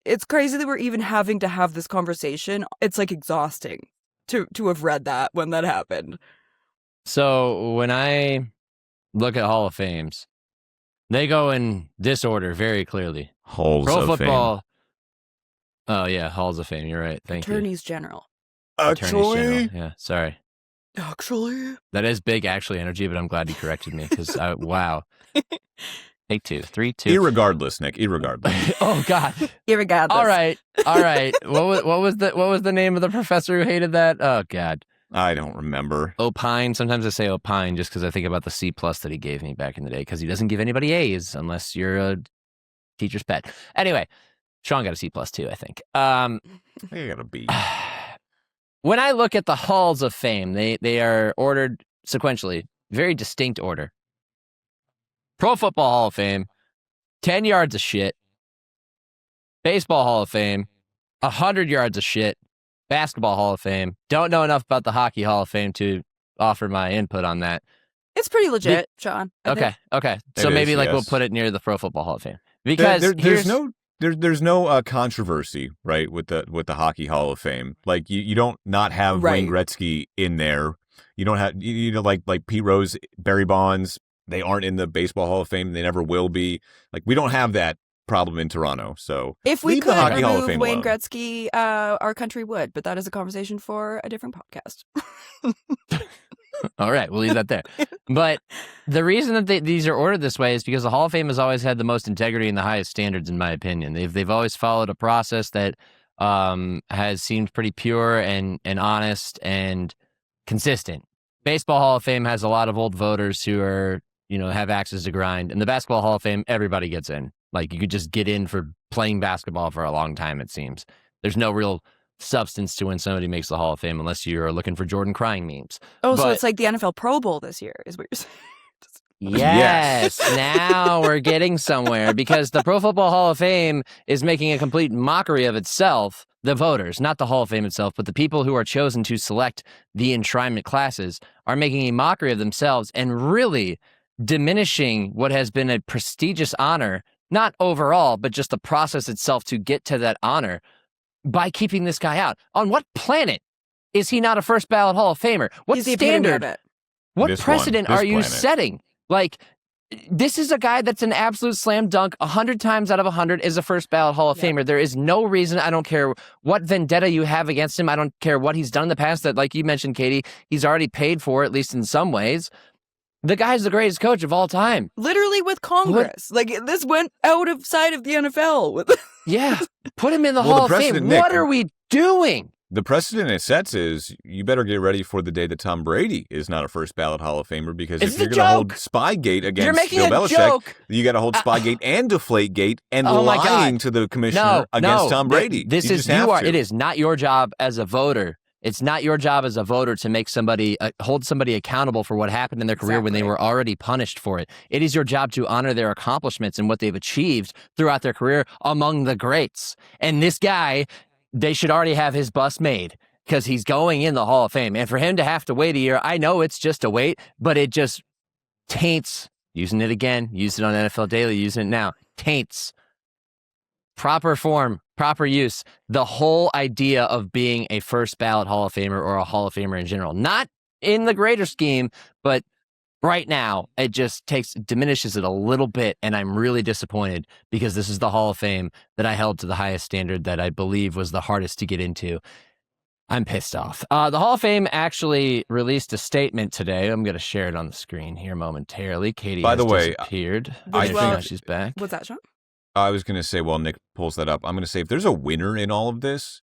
It's crazy that we're even having to have this conversation. It's like exhausting to have read that when that happened. So when I look at Hall of Fames, they go in this order very clearly. Halls Pro of football. Oh yeah, Halls of Fame. You're right. Thank Attorneys General. Fame. you. Attorneys General. Yeah, sorry. Actually. That is big actually energy, but I'm glad you corrected me because wow. Take 2, 3, 2. Irregardless, Nick. Irregardless. Oh God. Irregardless. All right. What was the name of the professor who hated that? Oh God. I don't remember. Opine. Sometimes I say opine just because I think about the C+ that he gave me back in the day because he doesn't give anybody A's unless you're a teacher's pet. Anyway, Sean got a C+ too, I think. I gotta be. When I look at the Halls of Fame, they are ordered sequentially, very distinct order. Pro Football Hall of Fame, 10 yards of shit. Baseball Hall of Fame, 100 yards of shit. Basketball Hall of Fame. Don't know enough about the Hockey Hall of Fame to offer my input on that. It's pretty legit, Sean. I think. Okay. It So maybe is, we'll yes. put it near the Pro Football Hall of Fame because there's no controversy, right, with the Hockey Hall of Fame. Like you don't not have Wayne Gretzky in there. You don't have like Pete Rose, Barry Bonds. They aren't in the Baseball Hall of Fame. They never will be. Like we don't have that problem in Toronto. So If we leave the could Hockey Hall of remove Fame Wayne alone. Gretzky, our country would, but that is a conversation for a different podcast. All right, we'll leave that there. But the reason that these are ordered this way is because the Hall of Fame has always had the most integrity and the highest standards, in my opinion. They've always followed a process that has seemed pretty pure and honest and consistent. Baseball Hall of Fame has a lot of old voters who are, have axes to grind. And the Basketball Hall of Fame, everybody gets in. Like you could just get in for playing basketball for a long time, it seems. There's no real substance to when somebody makes the Hall of Fame unless you're looking for Jordan crying memes. So But- it's like the NFL Pro Bowl this year, is what you're saying. Yes, now we're getting somewhere because the Pro Football Hall of Fame is making a complete mockery of itself, the voters, not the Hall of Fame itself, but the people who are chosen to select the enshrinement classes are making a mockery of themselves and really diminishing what has been a prestigious honor, not overall, but just the process itself to get to that honor by keeping this guy out. On what planet is he not a first ballot Hall of Famer? What He's the epitome of standard? it. What This precedent one, this are you planet. setting? Like, this is a guy that's an absolute slam dunk. 100 times out of 100 is a first ballot Hall of Yeah. Famer. There is no reason. I don't care what vendetta you have against him. I don't care what he's done in the past that, like you mentioned, Katie, he's already paid for, at least in some ways. The guy's the greatest coach of all time. Literally with Congress. Like, this went out of sight of the NFL. With Yeah. Put him in the Well, Hall the of Fame. precedent, Nick- What are we doing? The precedent it sets is you better get ready for the day that Tom Brady is not a first ballot Hall of Famer because It's if you're a going to hold joke. Spygate against You're making Bill a Belichick, joke. you got to hold Spygate and Deflategate and Oh my God. lying to the commissioner against Tom Brady. This You is just have to. It is not your job as a voter. It's not your job as a voter to make somebody hold somebody accountable for what happened in their career when they Exactly. were already punished for it. It is your job to honor their accomplishments and what they've achieved throughout their career among the greats. And this guy, they should already have his bust made because he's going in the Hall of Fame. And for him to have to wait a year, I know it's just a wait, but it just taints. Using it again, use it on NFL Daily, using it now. Taints. Proper form, proper use. The whole idea of being a first ballot Hall of Famer or a Hall of Famer in general. Not in the greater scheme, but Right now, it just diminishes it a little bit, and I'm really disappointed because this is the Hall of Fame that I held to the highest standard that I believe was the hardest to get into. I'm pissed off. The Hall of Fame actually released a statement today. I'm going to share it on the screen here momentarily. Katie By has the way, disappeared. I think she's back. What's that, Sean? I was going to say, while Nick pulls that up, I'm going to say if there's a winner in all of this,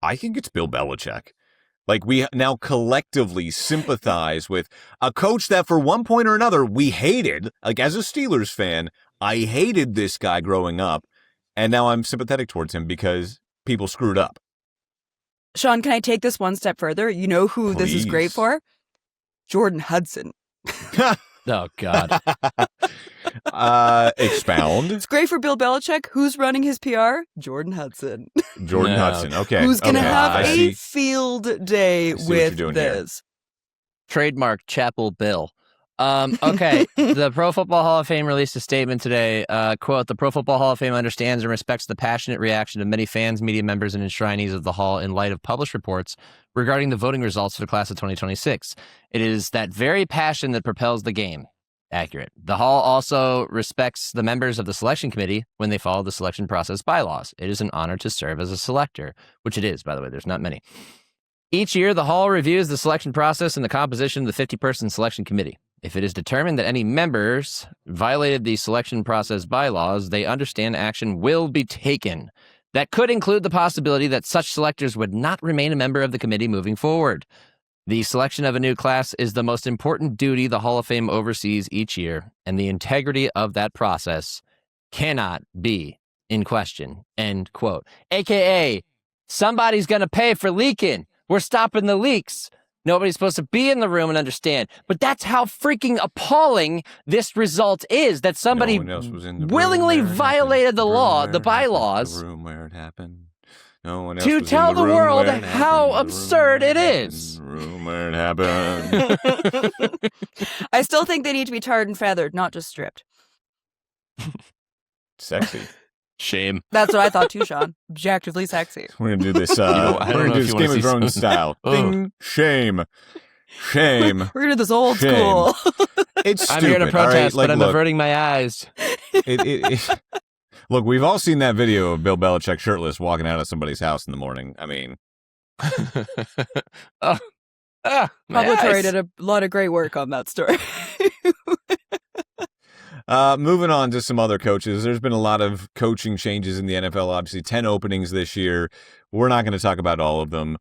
I think it's Bill Belichick. Like, we now collectively sympathize with a coach that for one point or another we hated. Like, as a Steelers fan, I hated this guy growing up, and now I'm sympathetic towards him because people screwed up. Sean, can I take this one step further? You know who this is great Please. for? Jordan Hudson. Oh, God. Expound. It's great for Bill Belichick. Who's running his PR? Jordan Hudson. Jordan No. Hudson. Okay. Who's going to okay. have I a see. field day I see what you're with doing here. this? Trademark Chapel Bill. Okay, the Pro Football Hall of Fame released a statement today. Quote, the Pro Football Hall of Fame understands and respects the passionate reaction of many fans, media members, and enshrinees of the Hall in light of published reports regarding the voting results for the class of 2026. It is that very passion that propels the game. Accurate. The Hall also respects the members of the selection committee when they follow the selection process bylaws. It is an honor to serve as a selector, which it is, by the way. There's not many. Each year, the Hall reviews the selection process and the composition of the 50-person selection committee. If it is determined that any members violated the selection process bylaws, they understand action will be taken. That could include the possibility that such selectors would not remain a member of the committee moving forward. The selection of a new class is the most important duty the Hall of Fame oversees each year, and the integrity of that process cannot be in question. End quote. AKA, somebody's going to pay for leaking. We're stopping the leaks. Nobody's supposed to be in the room and understand. But that's how freaking appalling this result is, that somebody No one else was in the willingly room where it violated happened. the law, Room the where it happened. bylaws, The room where it happened. No one else to was in tell the room world where it how happened. absurd The it room where is. The room where it happened. I still think they need to be tarred and feathered, not just stripped. Sexy. Shame. That's what I thought too, Sean. Objectively sexy. We're gonna do this. I We're don't gonna know do if this you wanna Game of see Thrones some- style. Oh. Ding, shame, shame. We're gonna do this old Shame. school. It's I'm stupid. here to all protest, right? Like, but I'm look, averting my eyes. Look, we've all seen that video of Bill Belichick shirtless walking out of somebody's house in the morning. I mean, Oh. Ah, my Publitory eyes. did a lot of great work on that story. moving on to some other coaches. There's been a lot of coaching changes in the NFL. Obviously, 10 openings this year. We're not going to talk about all of them.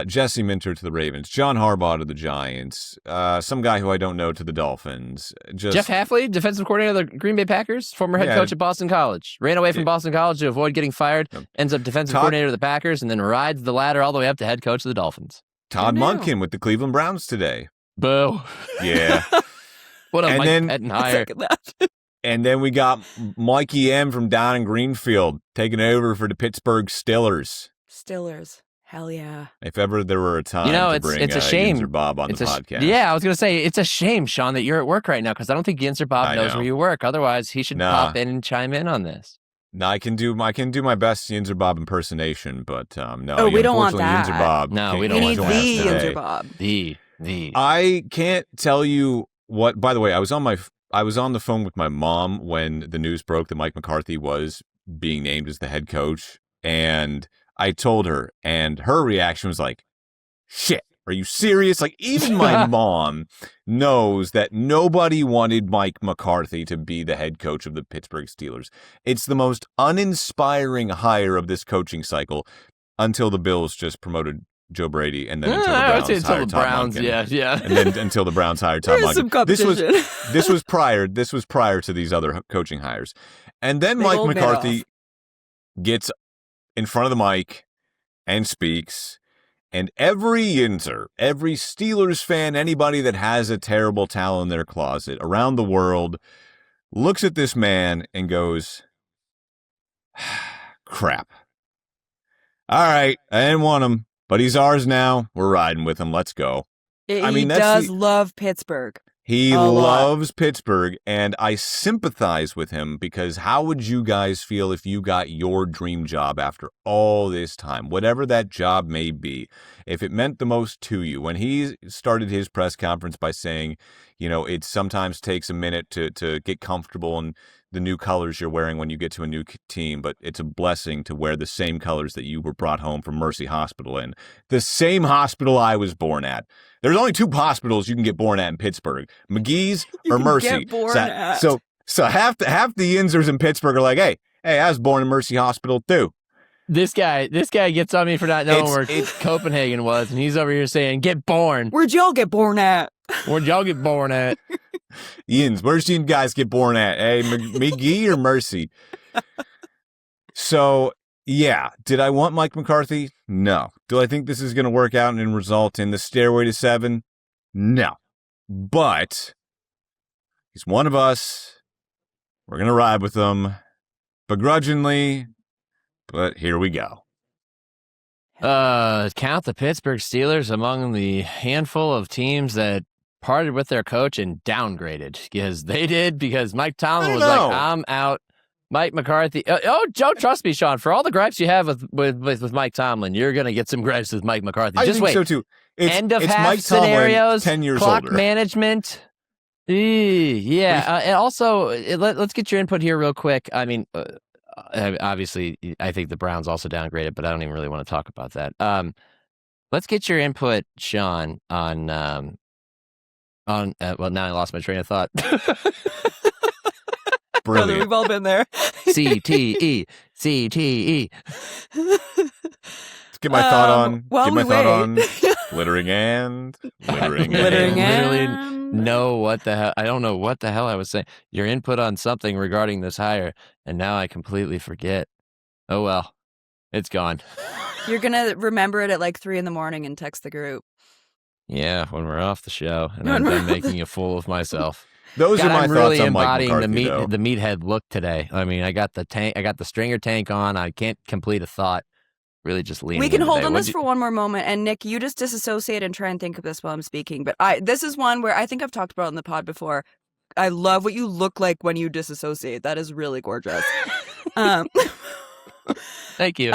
Jesse Minter to the Ravens, John Harbaugh to the Giants, some guy who I don't know to the Dolphins. Just Jeff Hafley, defensive coordinator of the Green Bay Packers, former head Yeah. coach at Boston College. Ran away from Boston College to avoid getting fired, Yep. ends up defensive Todd- coordinator of the Packers, and then rides the ladder all the way up to head coach of the Dolphins. Todd Who knew? Monken with the Cleveland Browns today. Boo. Yeah. What a And Mike then- Patton I hire. second that. And then we got Mikey M from down in Greenfield taking over for the Pittsburgh Steelers. Stillers. Hell yeah. If ever there were a time You know, to it's bring a shame. Yinzer Bob on It's the a sh- podcast. Yeah, I was going to say, it's a shame, Sean, that you're at work right now, because I don't think Yinzer Bob I knows know. where you work. Otherwise, he should Nah. pop in and chime in on this. No, I can do my best Yinzer Bob impersonation, but no. Oh, we don't want unfortunately, that. Yinzer Bob No, can't we We don't join want need to us the ask today. Yinzer Bob. The. I can't tell you what. By the way, I was on the phone with my mom when the news broke that Mike McCarthy was being named as the head coach, and I told her, and her reaction was like, "Shit, are you serious?" Like, even my mom knows that nobody wanted Mike McCarthy to be the head coach of the Pittsburgh Steelers. It's the most uninspiring hire of this coaching cycle until the Bills just promoted Joe Brady, and then until the I Browns would say until hired the Todd Browns, Monken. yeah. And then until the Browns hired Todd There's some Monken. competition. This was prior to these other coaching hires. And then Big Mike old McCarthy Madoff. gets in front of the mic and speaks, and every Steelers fan, anybody that has a terrible towel in their closet around the world, looks at this man and goes, crap. All right, I didn't want him, but he's ours now. We're riding with him. Let's go. He I mean, that's does the- love Pittsburgh. He A lot. loves Pittsburgh, and I sympathize with him because how would you guys feel if you got your dream job after all this time, whatever that job may be, if it meant the most to you? When he started his press conference by saying, it sometimes takes a minute to get comfortable in the new colors you're wearing when you get to a new team, but it's a blessing to wear the same colors that you were brought home from Mercy Hospital in, the same hospital I was born at. There's only 2 hospitals you can get born at in Pittsburgh: McGee's or Mercy. So half the Yinzers in Pittsburgh are like, hey, I was born in Mercy Hospital too. This guy gets on me for not knowing where Copenhagen was, and he's over here saying, "Get born." Where'd y'all get born at? Where'd y'all get born at? Yins, where's you guys get born at? Hey, McGee or Mercy? So, yeah. Did I want Mike McCarthy? No. Do I think this is going to work out and result in the stairway to 7? No. But he's one of us. We're going to ride with him begrudgingly, but here we go. Count the Pittsburgh Steelers among the handful of teams that parted with their coach and downgraded, because Mike Tomlin was like, I'm out. Mike McCarthy. Don't trust me, Sean. For all the gripes you have with Mike Tomlin, you're going to get some gripes with Mike McCarthy. I Just think wait. so too. End of it's half Mike scenarios, Tomlin, 10 years clock older. management. Yeah. And also, let's get your input here real quick. I mean, obviously, I think the Browns also downgraded, but I don't even really want to talk about that. Let's get your input, Sean, on well, now I lost my train of thought. Brilliant. Brother, we've all been there. CTE. Get my thought on. while Get my we thought on. wait. Glittering and. Glittering literally and. know what the hell. I don't know what the hell I was saying. Your input on something regarding this hire, and now I completely forget. Oh well, it's gone. You're going to remember it at like 3 a.m. and text the group. Yeah, when we're off the show, and I'm done making a fool of myself. Those God, are my I'm really thoughts on Mike embodying McCarthy, the meathead look today. I mean, I got the stringer tank on. I can't complete a thought. Really, just leaning. We can in hold today. on What'd this you- for one more moment, and Nick, you just disassociate and try and think of this while I'm speaking. But this is one where I think I've talked about it on the pod before. I love what you look like when you disassociate. That is really gorgeous. Thank you.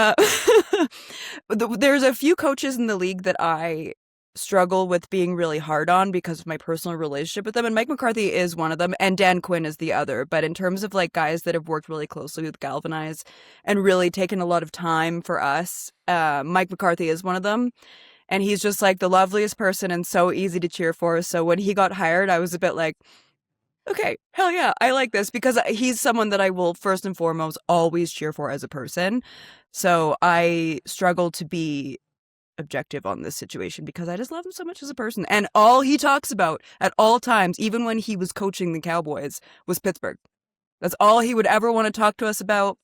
There's a few coaches in the league that I struggle with being really hard on because of my personal relationship with them, and Mike McCarthy is one of them, and Dan Quinn is the other. But in terms of like guys that have worked really closely with Galvanize and really taken a lot of time for us, Mike McCarthy is one of them, and he's just like the loveliest person and so easy to cheer for. So when he got hired, I was a bit like, okay, hell yeah, I like this, because he's someone that I will first and foremost always cheer for as a person. So I struggle to be objective on this situation because I just love him so much as a person. And all he talks about at all times, even when he was coaching the Cowboys, was Pittsburgh. That's all he would ever want to talk to us about.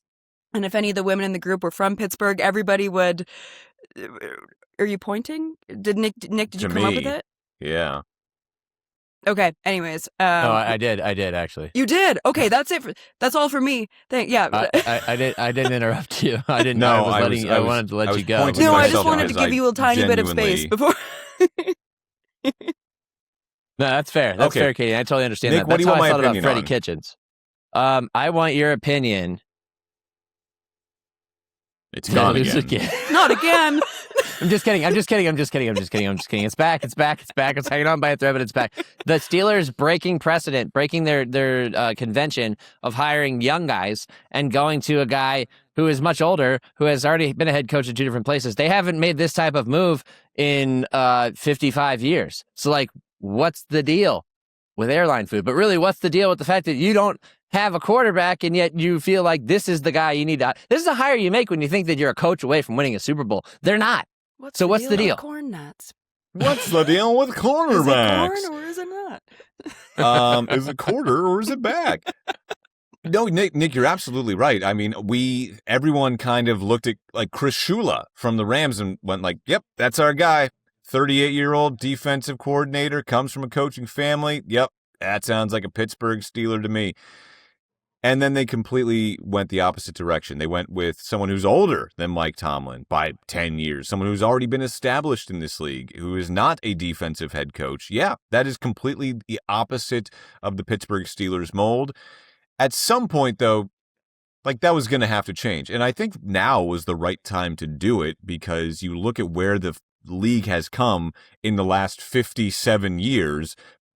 And if any of the women in the group were from Pittsburgh, everybody would. Are you pointing? Did Nick? Did you come up with it? Yeah. Okay. Anyways. I did actually. You did. Okay, that's it. That's all for me. Yeah. I didn't interrupt you. I didn't. No, I wanted to let you go. pointing No, I myself just wanted to because give you a tiny bit of space genuinely- before. No, that's fair. That's Okay. fair, Katie. I totally understand Nick, that. what That's do you how want I my thought about opinion Freddie on? Kitchens. I want your opinion. It's gone This again. Not again. I'm just kidding. It's back. It's hanging on by a thread, but it's back. The Steelers breaking precedent, breaking their convention of hiring young guys and going to a guy who is much older, who has already been a head coach at 2 different places. They haven't made this type of move in 55 years. So, like, what's the deal with airline food? But really, what's the deal with the fact that you don't have a quarterback and yet you feel like this is the guy you need to... This is a hire you make when you think that you're a coach away from winning a Super Bowl. They're not. What's the with deal? Corn nuts. What's the deal with Is it cornerbacks? corn or is it not? Is it quarter or is it back? No, Nick, you're absolutely right. I mean, everyone kind of looked at like Chris Shula from the Rams and went like, yep, that's our guy. 38-year-old defensive coordinator, comes from a coaching family. Yep, that sounds like a Pittsburgh Steeler to me. And then they completely went the opposite direction. They went with someone who's older than Mike Tomlin by 10 years, someone who's already been established in this league, who is not a defensive head coach. Yeah, that is completely the opposite of the Pittsburgh Steelers mold. At some point, though, like that was going to have to change. And I think now was the right time to do it because you look at where the league has come in the last 57 years.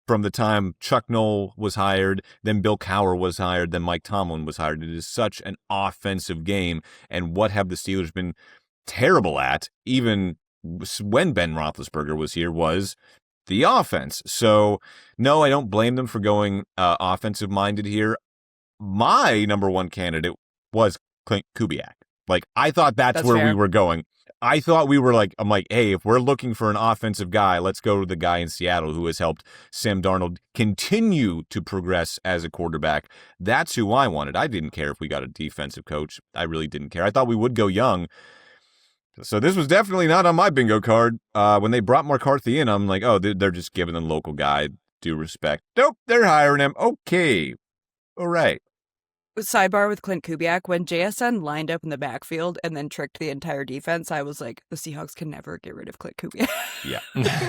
From the time Chuck Noll was hired, then Bill Cowher was hired, then Mike Tomlin was hired. It is such an offensive game. And what have the Steelers been terrible at, even when Ben Roethlisberger was here, was the offense. So, no, I don't blame them for going offensive-minded here. My number one candidate was Clint Kubiak. Like, I thought that's where fair. we were going. I thought we were like, I'm like, hey, if we're looking for an offensive guy, let's go to the guy in Seattle who has helped Sam Darnold continue to progress as a quarterback. That's who I wanted. I didn't care if we got a defensive coach. I really didn't care. I thought we would go young. So this was definitely not on my bingo card. When they brought McCarthy in, I'm like, oh, they're just giving the local guy due respect. Nope, they're hiring him. Okay. All right. Sidebar with Clint Kubiak, when JSN lined up in the backfield and then tricked the entire defense, I was like, the Seahawks can never get rid of Clint Kubiak. Yeah.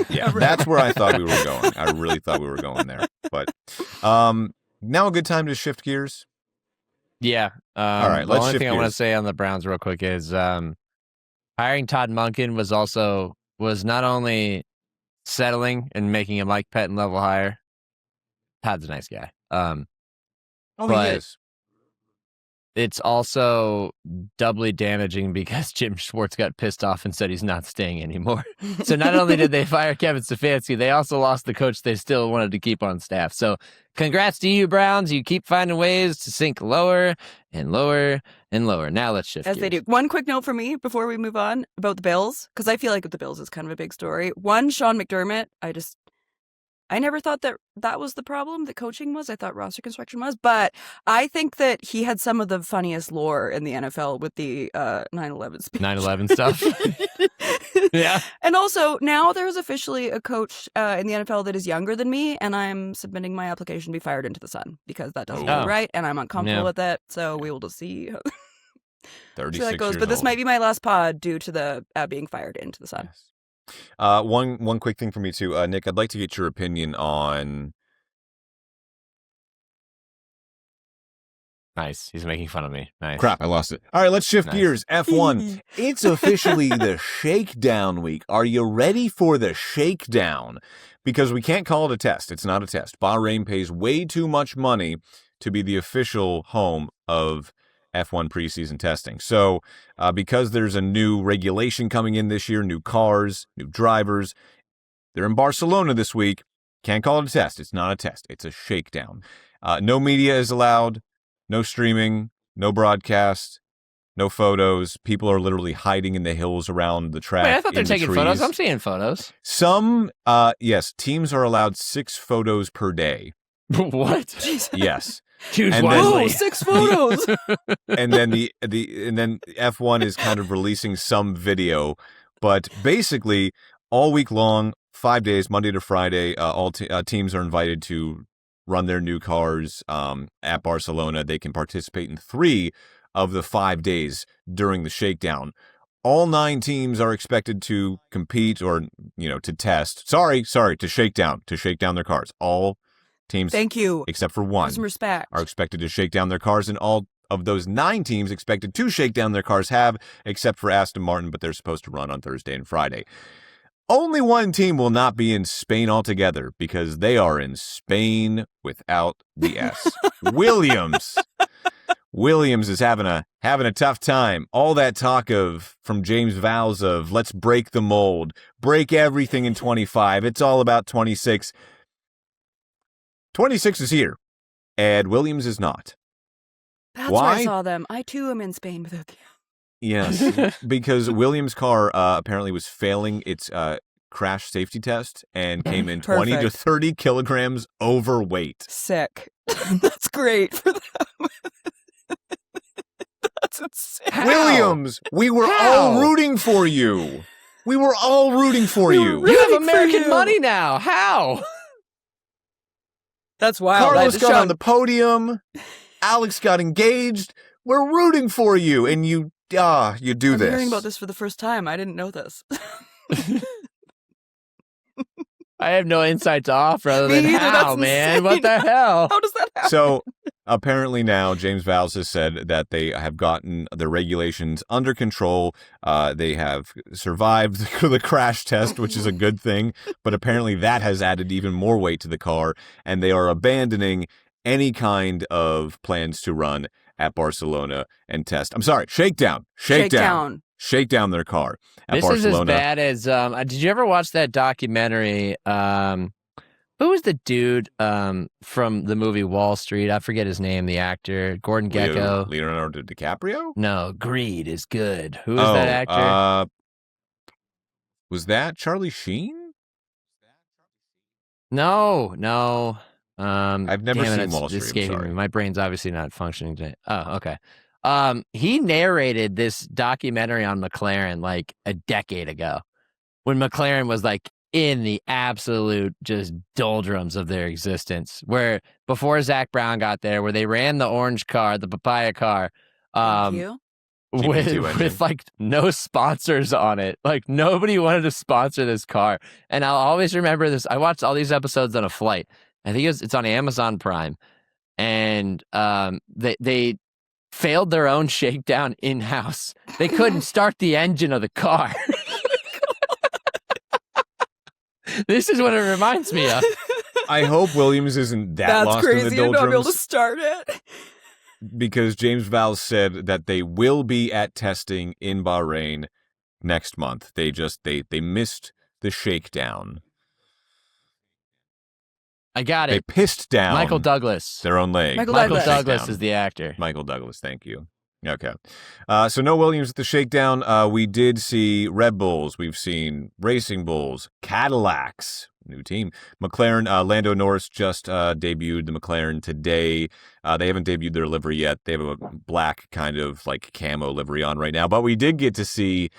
Yeah. That's where I thought we were going. I really thought we were going there. But now a good time to shift gears. Yeah. All right, the let's only shift thing I want to gears. say on the Browns real quick is hiring Todd Monken was not only settling and making a Mike Pettin level hire. Todd's a nice guy. Oh, he but is. it's also doubly damaging because Jim Schwartz got pissed off and said he's not staying anymore. So not only did they fire Kevin Stefanski, they also lost the coach they still wanted to keep on staff. So congrats to you, Browns. You keep finding ways to sink lower and lower and lower. Now let's shift As they do. gears. One quick note for me before we move on about the Bills, because I feel like the Bills is kind of a big story. One, Sean McDermott, I never thought that was the problem, that coaching was. I thought roster construction was. But I think that he had some of the funniest lore in the NFL with the 9/11 speech. 9/11 stuff. Yeah. And also, now there's officially a coach in the NFL that is younger than me, and I'm submitting my application to be fired into the sun because that doesn't feel right, and I'm uncomfortable Yeah. with it. So we will just see how 36 that goes. years But this old. might be my last pod due to the being fired into the sun. Yes. One quick thing for me too, Nick. I'd like to get your opinion on. Nice. He's making fun of me. Nice. Crap, I lost it. All right, let's shift Nice. gears. F1. It's officially the shakedown week. Are you ready for the shakedown? Because we can't call it a test. It's not a test. Bahrain pays way too much money to be the official home of F1 preseason testing. So because there's a new regulation coming in this year, new cars, new drivers, they're in Barcelona this week. Can't call it a test. It's not a test. It's a shakedown. No media is allowed. No streaming, no broadcast, no photos. People are literally hiding in the hills around the track. Wait, I thought they're in the taking trees. photos. I'm seeing photos. Some, yes, teams are allowed 6 photos per day. What? Yes. Choose And wisely. Whoa, 6 photos! And then then F1 is kind of releasing some video, but basically all week long, 5 days, Monday to Friday, all teams are invited to run their new cars at Barcelona. They can participate in 3 of the 5 days during the shakedown. All 9 teams are expected to compete or, to test. Sorry, to shake down their cars. All teams, Thank you. except for one, Some respect. are expected to shake down their cars, and all of those 9 teams expected to shake down their cars have, except for Aston Martin, but they're supposed to run on Thursday and Friday. Only one team will not be in Spain altogether because they are in Spain without the S. Williams. Williams is having a tough time. All that talk from James Vowles of let's break the mold, break everything in 25. It's all about 26. 26 is here, and Williams is not. That's why I Why? saw them. I too am in Spain without the. Yes, because Williams' car apparently was failing its crash safety test and came in 20 to Perfect. 30 kilograms overweight. Sick. That's great for them. That's insane. How? Williams, we were How? all rooting for you. We were all rooting for We were you. You have Rooting for American you. money now. How? That's wild. Carlos got on the podium. Alex got engaged. We're rooting for you. And you do I'm this. hearing about this for the first time. I didn't know this. I have no insight to offer other Me than either, how, that's man. insane. What the hell? How does that happen? So apparently now James Valls has said that they have gotten the regulations under control. They have survived the crash test, which is a good thing. But apparently that has added even more weight to the car, and they are abandoning any kind of plans to run at Barcelona and test. I'm sorry, shakedown their car at This Barcelona. is as bad as. Did you ever watch that documentary? Who was the dude from the movie Wall Street? I forget his name. The actor Gordon Gekko. Leonardo DiCaprio? No, Greed is good. Who is that actor? Was that Charlie Sheen? No. I've never damn it, seen it's Wall Street. I'm escaping sorry. me. My brain's obviously not functioning today. Oh, okay. He narrated this documentary on McLaren like a decade ago, when McLaren was like in the absolute just doldrums of their existence. Where before Zach Brown got there, where they ran the orange car, the papaya car, Thank you. with like no sponsors on it. Like nobody wanted to sponsor this car. And I'll always remember this. I watched all these episodes on a flight. I think it's on Amazon Prime. And they failed their own shakedown in-house. They couldn't start the engine of the car. This is what it reminds me of. I hope Williams isn't that That's lost crazy in the to not be able to doldrums, start it. because James Valls said that they will be at testing in Bahrain next month. They missed the shakedown. I got They it. pissed down Michael Douglas. their own leg. Michael Michael Douglas. Douglas Shakedown. is the actor. Michael Douglas, thank you. Okay. So no Williams at the shakedown. We did see Red Bulls. We've seen Racing Bulls, Cadillacs, new team. McLaren, Lando Norris just debuted the McLaren today. They haven't debuted their livery yet. They have a black kind of like camo livery on right now. But we did get to see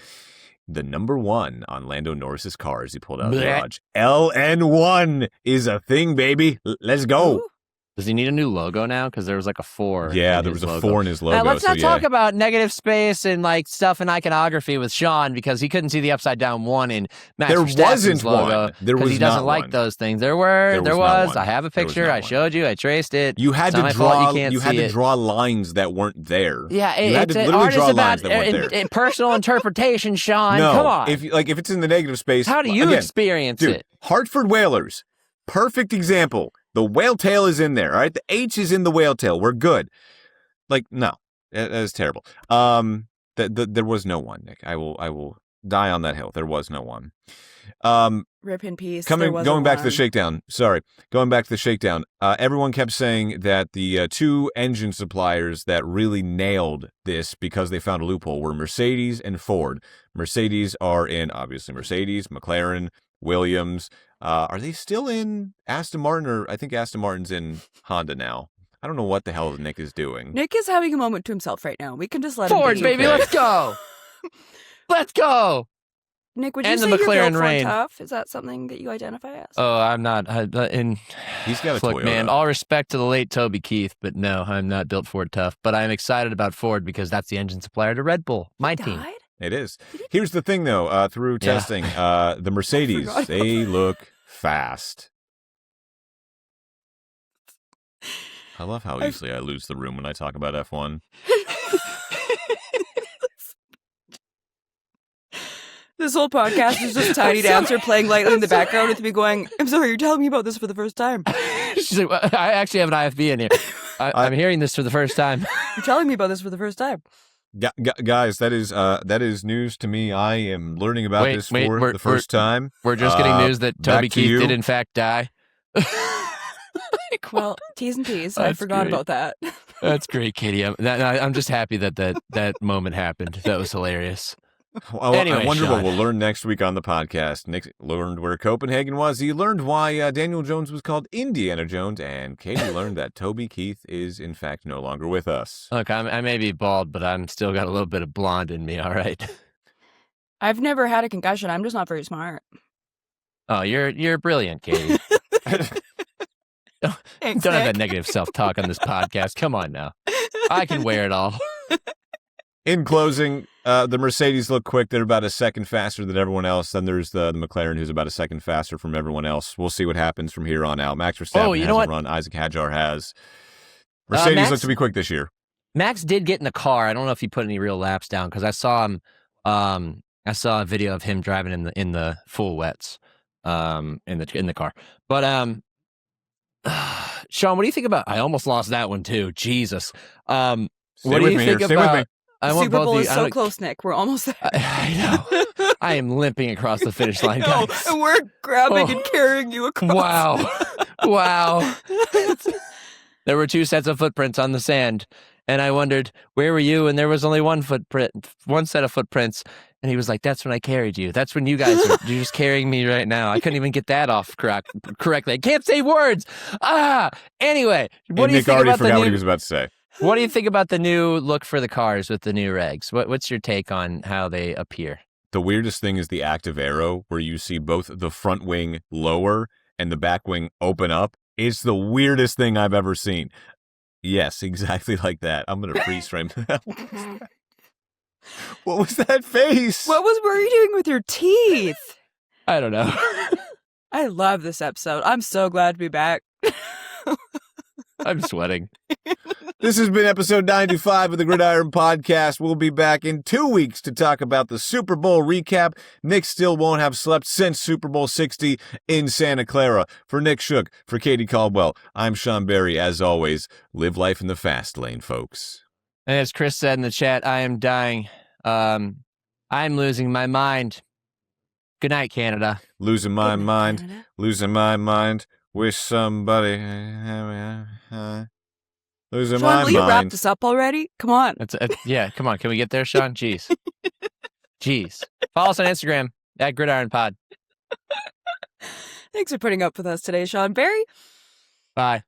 the number 1 on Lando Norris's car as he pulled out of the Blech. garage. LN1 is a thing, baby. Let's go. Ooh. Does he need a new logo now? Because there was like a 4. Yeah, in there his was a logo. 4 in his logo. Let's so not yeah. talk about negative space and like stuff in iconography with Sean, because he couldn't see the upside down 1 in Max There Verstappen's wasn't logo. one. There 'cause was he doesn't not like one. those things. There was not was. one. I have a There was picture. not I one. showed you. I traced it. You had It's to not my fault draw. you can't had see to it. draw lines that weren't there. Yeah, you had it's to an literally art draw is about lines that weren't there. personal interpretation, Sean. No, Come on. if it's in the negative space, How do you again, experience dude, it? Hartford Whalers, perfect example. The whale tail is in there. All right, the H is in the whale tail. We're good. Like no, that is terrible. There was no one, Nick. I will die on that hill. There was no one. Rip in peace. Going back to the shakedown. Sorry, going back to the shakedown. Everyone kept saying that the 2 engine suppliers that really nailed this because they found a loophole were Mercedes and Ford. Mercedes are in obviously Mercedes, McLaren, Williams. Are they still in Aston Martin, or I think Aston Martin's in Honda now? I don't know what the hell Nick is doing. Nick is having a moment to himself right now. We can just let him Ford, be. baby, Okay. let's go. Let's go. Nick, would you And say the you're McLaren built Rain. for tough? Is that something that you identify as? Oh, I'm not. He's got a Look, Toyota. man, all respect to the late Toby Keith, but no, I'm not built Ford tough. But I'm excited about Ford because that's the engine supplier to Red Bull, my team. Died? It is. Here's the thing, though. Through Yeah. testing, the Mercedes, forgot they look fast. I love how easily I lose the room when I talk about F1. This whole podcast is just Tiny Dancer playing lightly in the background with me going, I'm sorry, you're telling me about this for the first time. She's like, well, I actually have an IFB in here. I'm hearing this for the first time. You're telling me about this for the first time. Guys, that is news to me. I am learning about this for the first time. We're just getting news that back Toby to Keith you. did in fact die. Well, T's and P's. I That's forgot great. about that. That's great, Katie. I'm just happy that moment happened. That was hilarious. Well, Anyway, I wonder Sean. what we'll learn next week on the podcast. Nick learned where Copenhagen was. He learned why Daniel Jones was called Indiana Jones. And Katie learned that Toby Keith is, in fact, no longer with us. Look, I may be bald, but I'm still got a little bit of blonde in me, all right? I've never had a concussion. I'm just not very smart. Oh, you're brilliant, Katie. Thanks, Don't have Nick. that negative self-talk on this podcast. Come on now. I can wear it all. In closing, the Mercedes look quick. They're about a second faster than everyone else. Then there's the McLaren, who's about a second faster from everyone else. We'll see what happens from here on out. Max Verstappen hasn't run. Isaac Hadjar has. Mercedes looks to be quick this year. Max did get in the car. I don't know if he put any real laps down because I saw him. I saw a video of him driving in the full wets, in the car. But Sean, what do you think about? I almost lost that one too. Jesus. What do you think about? Super Bowl is so close, Nick. We're almost there. I know. I am limping across the finish line, guys. And we're grabbing and carrying you across. Wow. There were 2 sets of footprints on the sand, and I wondered, where were you? And there was only one set of footprints. And he was like, that's when I carried you. That's when you're just carrying me right now. I couldn't even get that off correctly. I can't say words. Anyway, what do you think about what he was about to say. What do you think about the new look for the cars with the new regs? What's your take on how they appear? The weirdest thing is the active arrow, where you see both the front wing lower and the back wing open up. It's the weirdest thing I've ever seen. Yes, exactly like that. I'm going to freeze frame that. What was that face? What were you doing with your teeth? I don't know. I love this episode. I'm so glad to be back. I'm sweating. This has been episode 95 of the Gridiron Podcast. We'll be back in 2 weeks to talk about the Super Bowl recap. Nick still won't have slept since Super Bowl 60 in Santa Clara. For Nick Shook, for Katie Caldwell, I'm Sean Barie. As always, live life in the fast lane, folks. And as Chris said in the chat, I am dying. I'm losing my mind. Good night, Canada. Losing my mind. Canada. Losing my mind. Wish somebody... Losing Sean, my will you wrap mind. this up already? Come on. Yeah, come on. Can we get there, Sean? Jeez. Follow us on Instagram at Gridiron Pod. Thanks for putting up with us today, Sean Barie. Bye.